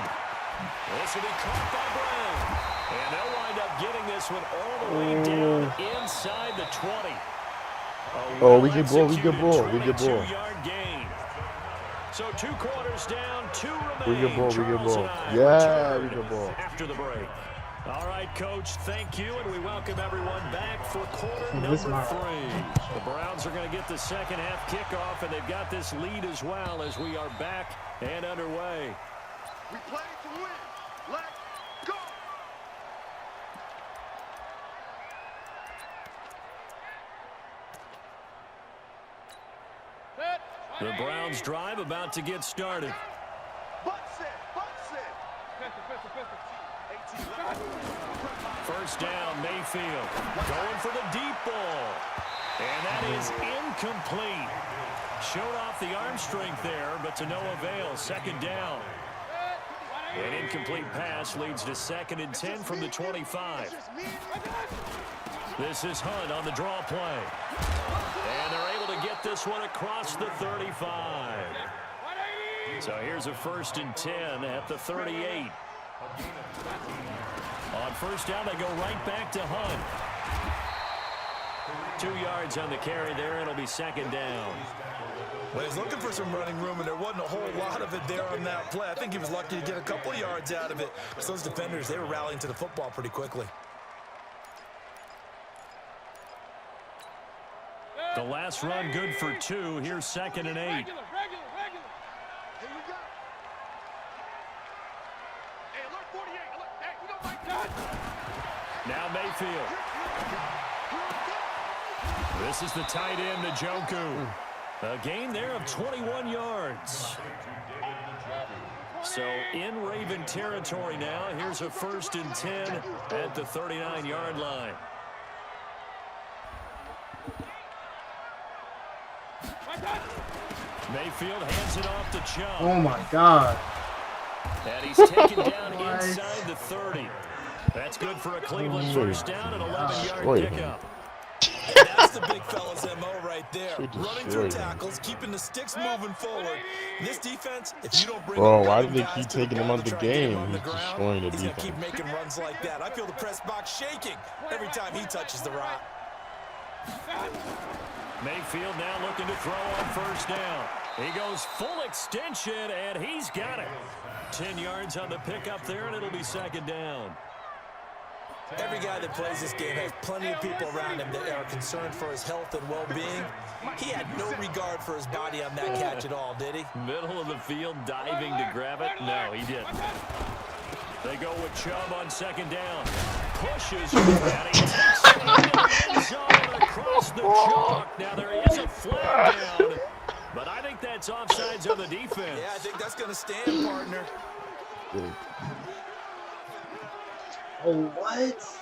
This will be caught by Brown. And they'll wind up getting this one all the way down inside the 20. Oh, we get ball. 22-yard gain. So 2 quarters down, 2 remain. We get ball. Yeah, we get ball. After the break. All right, Coach, thank you, and we welcome everyone back for quarter number 3. The Browns are going to get the second half kickoff, and they've got this lead as well as we are back and underway. We play to win. Let's go. The Browns drive about to get started. Bucks it. 1st down, Mayfield. Going for the deep ball. And that is incomplete. Showed off the arm strength there, but to no avail. 2nd down. An incomplete pass leads to 2nd and 10 from the 25. This is Hunt on the draw play. And they're able to get this one across the 35. So here's a 1st and 10 at the 38. On 1st down, they go right back to Hunt. 2 yards on the carry there. It'll be 2nd down. Well, he's looking for some running room, and there wasn't a whole lot of it there on that play. I think he was lucky to get a couple of yards out of it. So those defenders, they were rallying to the football pretty quickly. The last run good for 2. Here's 2nd and 8. Here we go. Hey, alert 48. Alert. Hey, we don't like that. Now Mayfield. This is the tight end, Njoku. A gain there of 21 yards. So in Raven territory now. Here's a 1st and 10 at the 39-yard line. Mayfield hands it off to Chubb. Oh my God. And he's taken down inside the 30. That's good for a Cleveland 1st down and 11-yard pickup. And that's the big fella's MO right there. Running through tackles, keeping the sticks moving forward. This defense, if you don't bring why do they keep taking him out the game? He's destroying the defense. He's going to keep defense. making runs like that. I feel the press box shaking every time he touches the rock. Mayfield now looking to throw on 1st down. He goes full extension, and he's got it. 10 yards on the pickup there, and it'll be 2nd down. Every guy that plays this game has plenty of people around him that are concerned for his health and well-being. He had no regard for his body on that catch at all, did he? Middle of the field, diving to grab it. No, he didn't. They go with Chubb on 2nd down. Pushes, and he takes it into the end zone across the chalk. Now there is a flag down, but I think that's offsides on the defense. Yeah, I think that's going to stand, partner. Oh, what?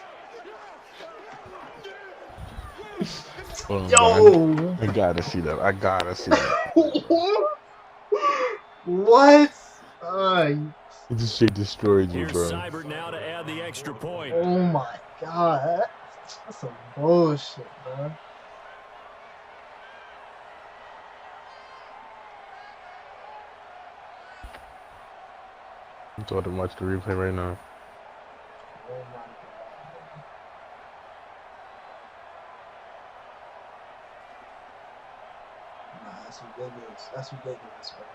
Oh, Yo! I gotta see that. What? He just straight destroyed you, Here's bro. Seibert now to add the extra point. Oh my God. That's some bullshit, bro. I'm about to watch the replay right now. Oh my God. Nah, that's ridiculous. That's ridiculous, bro.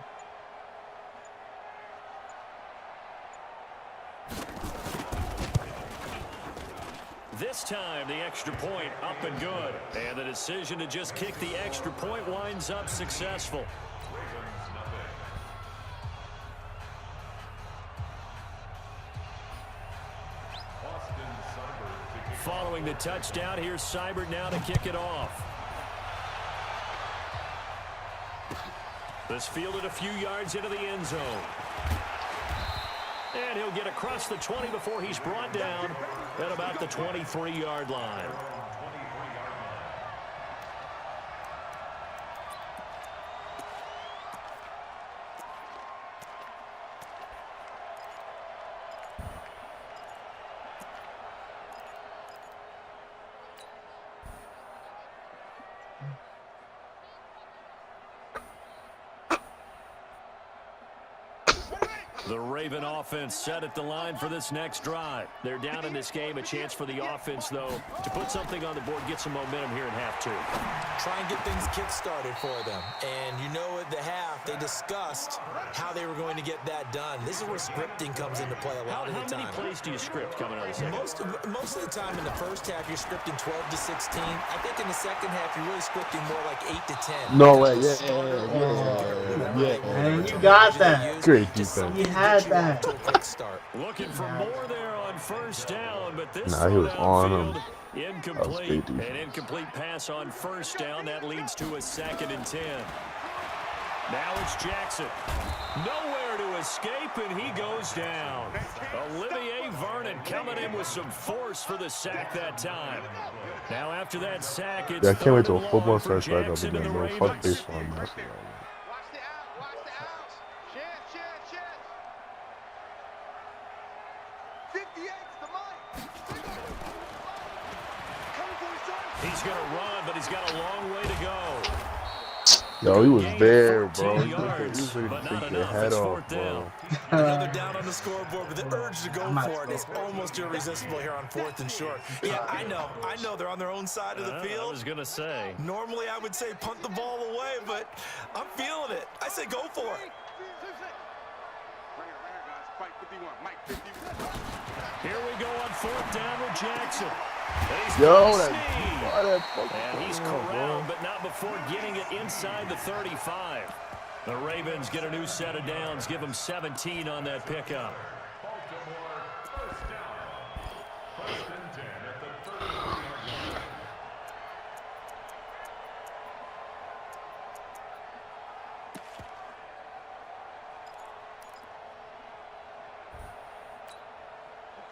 This time, the extra point up and good. And the decision to just kick the extra point winds up successful. Following the touchdown, here's Seibert now to kick it off. This fielded a few yards into the end zone. And he'll get across the 20 before he's brought down at about the 23-yard line. The Raven offense set at the line for this next drive. They're down in this game. A chance for the offense, though, to put something on the board, get some momentum here in half two. Try and get things kick-started for them. And you know at the half, they discussed how they were going to get that done. This is where scripting comes into play a lot of the time. How many plays do you script coming out of the second? Most of the time in the first half, you're scripting 12 to 16. I think in the second half, you're really scripting more like 8 to 10. No way. Yeah. Man, you got that. Great defense. You had that. Looking for more there on first down, but this Nah, he was on him. Incomplete. An incomplete pass on first down. That leads to a 2nd and 10. Now it's Jackson. Nowhere to escape, and he goes down. Olivier Vernon coming in with some force for the sack that time. Now after that sack, it's I can't wait till third and football long for starts back up Jackson again, and the bro. Fuck Ravens. baseball and basketball. Watch the out. Watch the outs. Chance. 58's the mic. Coming for his son. He's going to run, but he's got a long way to go. Yo, he was there, bro. 14 He yards, was ready but to not take your enough. head It's off, fourth bro. down. Another down on the scoreboard, but the urge to go for it is almost irresistible here on 4th and short. Yeah, I know they're on their own side of the I field. was going to say. Normally, I would say punt the ball away, but I'm feeling it. I say go for it. Right here, guys. Fight 51. Mike 51. Here we go on 4th down with Jackson. Yo, And he's corralled, but not before getting it inside the 35. The Ravens get a new set of downs, give them 17 on that pickup.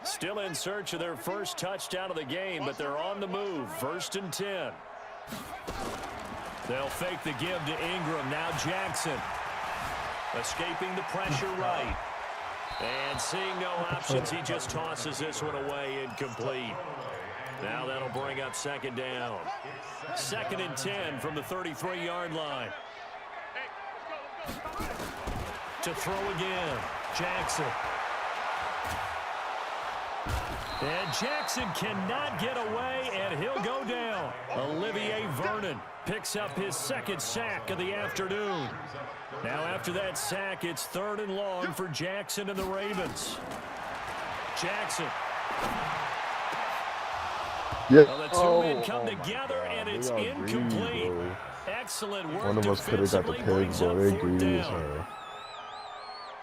Still in search of their first touchdown of the game, but they're on the move. 1st and 10. They'll fake the give to Ingram. Now Jackson. Escaping the pressure right. And seeing no options, he just tosses this one away, incomplete. Now that'll bring up 2nd down. 2nd and 10 from the 33-yard line. To throw again. Jackson. And Jackson cannot get away, and he'll go down. Olivier Vernon picks up his 2nd sack of the afternoon. Now after that sack, it's 3rd and long for Jackson and the Ravens. Jackson. Well, the two men come together, and it's incomplete. Excellent work. One of us could have got the pigs, bro. They greedy as hell.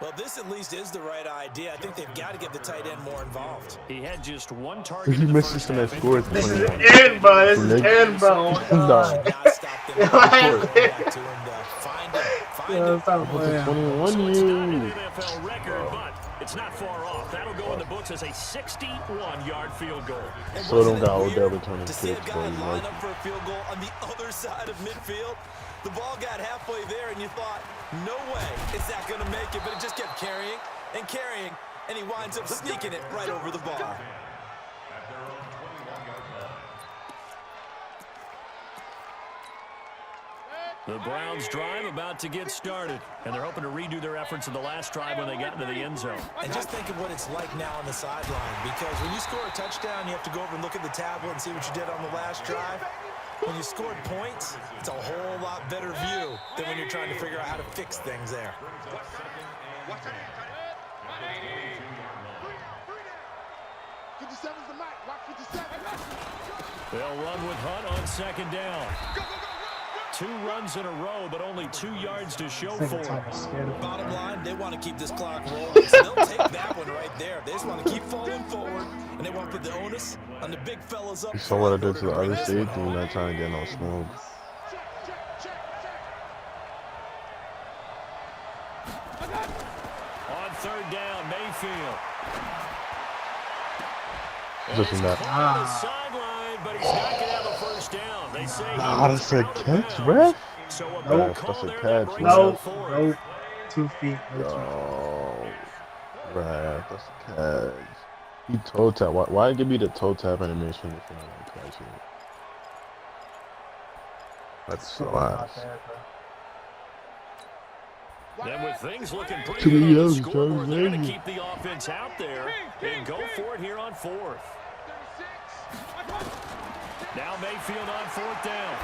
Well, this at least is the right idea. I think they've got to get the tight end more involved. He had just one target. He missed just in that score. This is end, bro. This is end, bro. No. Find 21 years. NFL record, but it's not far off. That'll go in the books as a 61-yard field goal. So don't got Odell returning To see a kicks, guy bro. line up for a field goal on the other side of midfield, the ball got halfway there, and you thought, no way is that going to make it, but it just kept carrying, and he winds up sneaking it right over the bar. The Browns drive about to get started, and they're hoping to redo their efforts in the last drive when they got into the end zone. And just think of what it's like now on the sideline, because when you score a touchdown, you have to go over and look at the tablet and see what you did on the last drive. When you scored points, it's a whole lot better view than when you're trying to figure out how to fix things there. 57's the mic. Watch 57. They'll run with Hunt on second down. 2 runs in a row, but only 2 yards to show for it. Bottom line, they want to keep this clock rolling. So they'll take that one right there. They just want to keep falling forward, and they want to put the onus on the big fellas up. You saw what I did to the other state, and you're not trying to get no smoke. On third down, Mayfield. Just in that. Sideline, but he's not going to have a first down. They say that's a catch, ref? So a Nope, call that's a there catch. that brings No, up fourth. no. 2 feet. No 2 feet. Oh, ref, that's a catch. He toe tap. Why give me the toe tap animation if you're not going to catch it? That's so ass. Then with things looking pretty Too many good on the yells, scoreboard, they're going Charles. to keep the offense out there and go for it here on fourth. Now Mayfield on fourth down.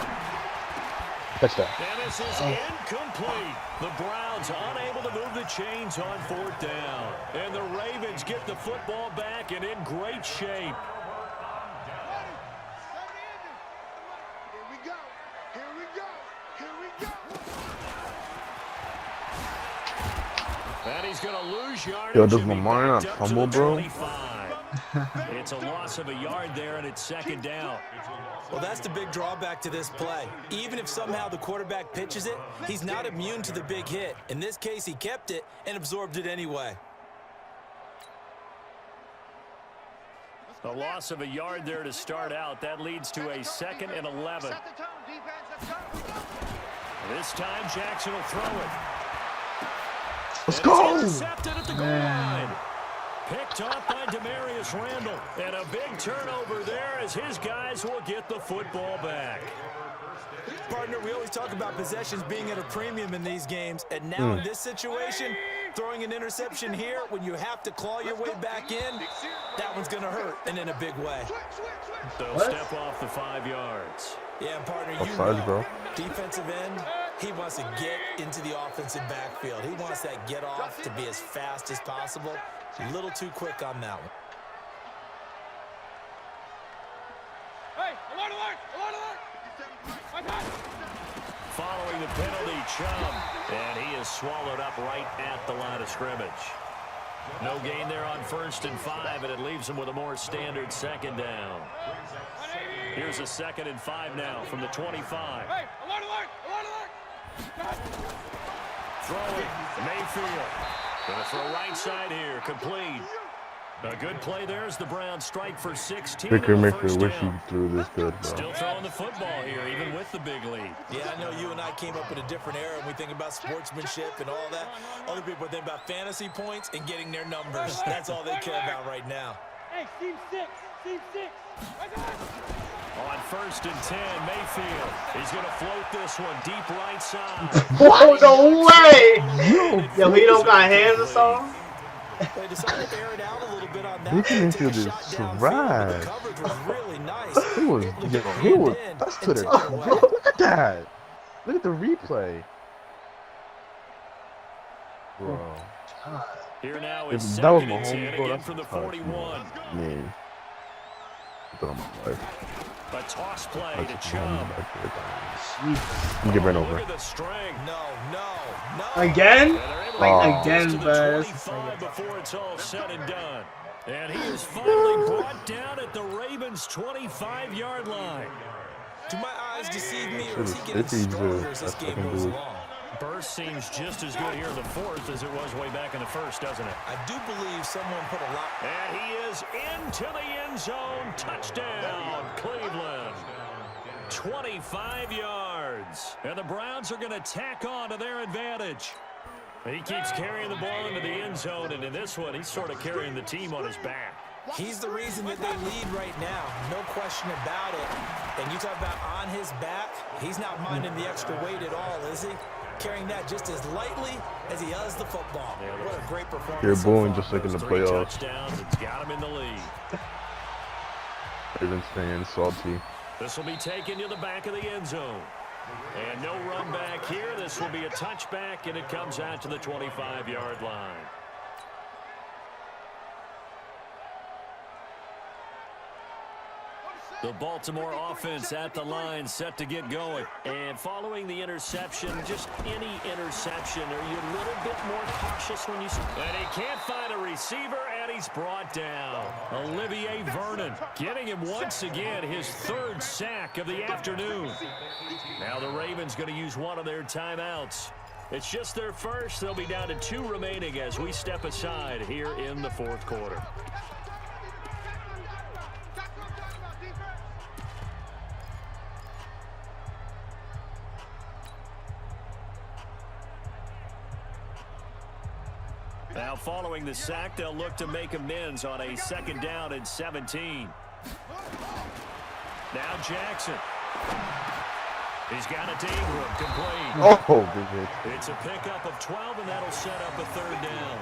Touchdown. And this is incomplete. The Browns unable to move the chains on fourth down. And the Ravens get the football back and in great shape. Here we go. Here we go. Here we go. And he's going to lose yardage. Yo, does and be Lamar not backed up to fumble, the bro? 25. It's a loss of a yard there, and it's second down. Well, that's the big drawback to this play. Even if somehow the quarterback pitches it, he's not immune to the big hit. In this case, he kept it and absorbed it anyway. A loss of a yard there to start out. That leads to a 2nd and 11. Set the tone, defense. Let's go. This time, Jackson will throw it. Let's And go! it's intercepted at the goal line. Picked off by Demarius Randall. And a big turnover there as his guys will get the football back. Partner, we always talk about possessions being at a premium in these games. And now in this situation, throwing an interception here when you have to claw your way back in, that one's going to hurt, and in a big way. They'll step off the 5 yards. Yeah, partner, you Offsides, know, bro. defensive end, he wants to get into the offensive backfield. He wants that get off to be as fast as possible. A little too quick on that one. Hey, alert, alert, alert, alert. Following the penalty, Chubb. And he is swallowed up right at the line of scrimmage. No gain there on 1st and 5, and it leaves him with a more standard second down. Here's a 2nd and 5 now from the 25. Hey, alert, alert, alert, alert. Throwing, Mayfield. Gonna throw right side here, complete. A good play there as the Browns strike for 16. Micker, on the Micker, first wish down. you threw this good, bro. Still throwing the football here, even with the big lead. Yeah, I know you and I came up in a different era, and we think about sportsmanship and all that. Other people think about fantasy points and getting their numbers. That's all they care about right now. Hey, team 6, team 6. On 1st and 10, Mayfield. He's going to float this one deep right side. Whoa, no way! Yo, he don't got hands or something? They decided to air it out a little bit on that. This Take a infield is shot downfield, but trash. the coverage was really nice. He was, that's to the, look at that. Look at the replay. Bro. Here now is That was 2nd my and 10 home, bro. again That's from the tough, 41. Man. Put on my life. A toss play I to just Chubb. You get ran Look over. at the strength. No. Again? And they're able to Like, get again, to the but 25 before it's all said and done. And he is finally brought down at the Ravens' 25-yard line. Do my eyes deceive me, or is he Should've getting sticky, stronger as this that's game fucking moves good. along? Burst seems just as good here in the 4th as it was way back in the 1st, doesn't it? I do believe someone put a lot. And he is into the end zone. Touchdown, Cleveland. 25 yards. And the Browns are going to tack on to their advantage. He keeps carrying the ball into the end zone, and in this one, he's sort of carrying the team on his back. He's the reason that they lead right now. No question about it. And you talk about on his back, he's not minding the extra weight at all, is he? Carrying that just as lightly as he does the football. What a great performance. They're so booing far. just like in the 3 playoffs. touchdowns. It's got him in the lead. Ravens fans salty. This will be taken to the back of the end zone. And no run back here. This will be a touchback, and it comes out to the 25-yard line. The Baltimore offense at the line, set to get going. And following the interception, just any interception, are you a little bit more cautious when you... And he can't find a receiver, and he's brought down. Olivier Vernon getting him once again, his 3rd sack of the afternoon. Now the Ravens going to use one of their timeouts. It's just their first. They'll be down to 2 remaining as we step aside here in the 4th quarter. Now following the sack, they'll look to make amends on a 2nd down and 17. Now Jackson. He's got it to Ingram, complete. Oh, goodness. It's a pickup of 12, and that'll set up a 3rd down.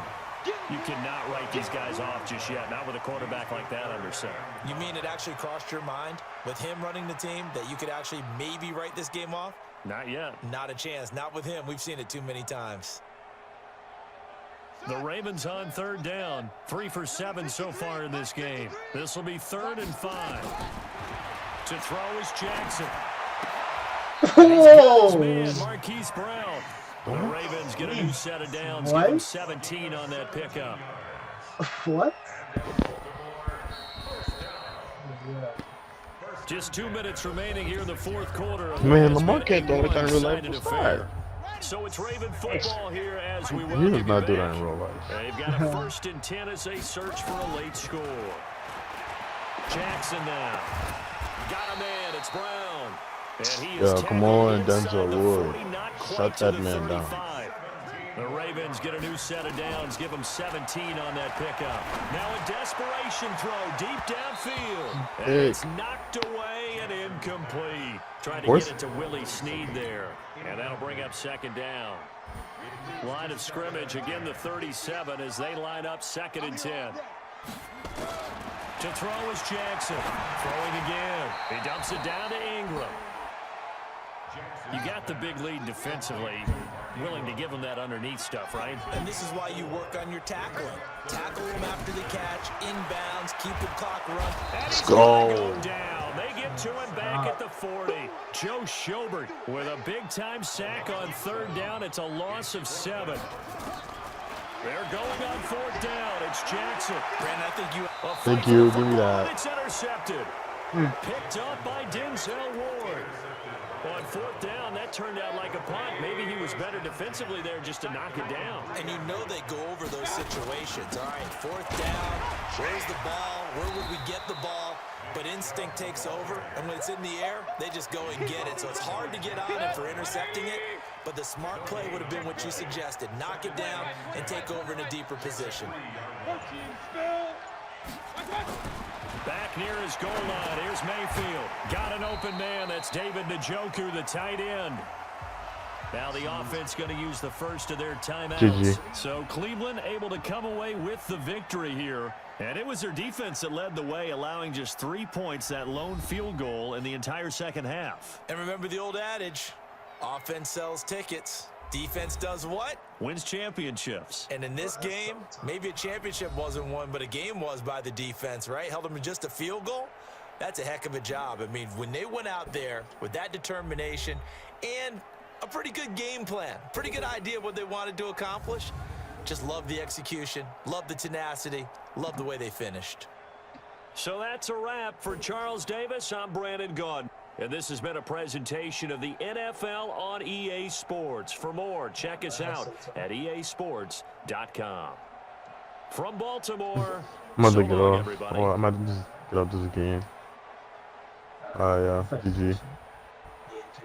You cannot write these guys off just yet, not with a quarterback like that under center. You mean it actually crossed your mind with him running the team that you could actually maybe write this game off? Not yet. Not a chance. Not with him. We've seen it too many times. The Ravens on 3rd down. 3 for 7 so far in this game. This will be 3rd and 5. To throw is Jackson. Whoa! Man, Marquise Brown. The Ravens get a new set of downs. Give him 17 on that pickup. What? Just 2 minutes remaining here in the 4th quarter. Man, Lamar can't throw it down in real life. It's fire. So it's Raven football here as we He welcome does you not do back. that in real life. They've got a 1st and 10 as they search for a late score. Jackson now. Got a man. It's Brown. And he is Come on, inside Denzel the Ward. 40, not quite Shut to that the man down. 35. The Ravens get a new set of downs. Give them 17 on that pickup. Now a desperation throw deep downfield. And it's knocked away and incomplete. Trying to get it to Willie Snead there. And that'll bring up 2nd down. Line of scrimmage, again the 37 as they line up 2nd and 10. To throw is Jackson. Throwing again. He dumps it down to Ingram. You got the big lead defensively. Willing to give them that underneath stuff, right? And this is why you work on your tackling. Tackle them after the catch, inbounds, keep the clock running. Let's go down. They get to him back at the 40. Joe Schobert with a big-time sack on 3rd down. It's a loss of 7. They're going on 4th down. It's Jackson. Brandon, I think you... Thank you. Give me that. It's intercepted. Picked up by Denzel Ward. On 4th down, that turned out like a punt. Maybe he was better defensively there just to knock it down. And you know they go over those situations. All right, 4th down, where's the ball? Where would we get the ball? But instinct takes over, and when it's in the air, they just go and get it. So it's hard to get on him for intercepting it, but the smart play would have been what you suggested. Knock it down and take over in a deeper position. Back near his goal line. Here's Mayfield. Got an open man. That's David Njoku, the tight end. Now the offense going to use the first of their timeouts. GG. So Cleveland able to come away with the victory here. And it was their defense that led the way, allowing just 3 points, that lone field goal in the entire 2nd half. And remember the old adage, offense sells tickets. Defense does what? Wins championships. And in this game, maybe a championship wasn't won, but a game was by the defense, right? Held them to just a field goal. That's a heck of a job. I mean, when they went out there with that determination and a pretty good game plan, pretty good idea of what they wanted to accomplish, just love the execution, love the tenacity, love the way they finished. So that's a wrap for Charles Davis. I'm Brandon Gaudin. And this has been a presentation of the NFL on EA Sports. For more, check us out at easports.com. From Baltimore, I'm about so to get long, off. everybody. Well, I might just get off this game. Yeah, GG.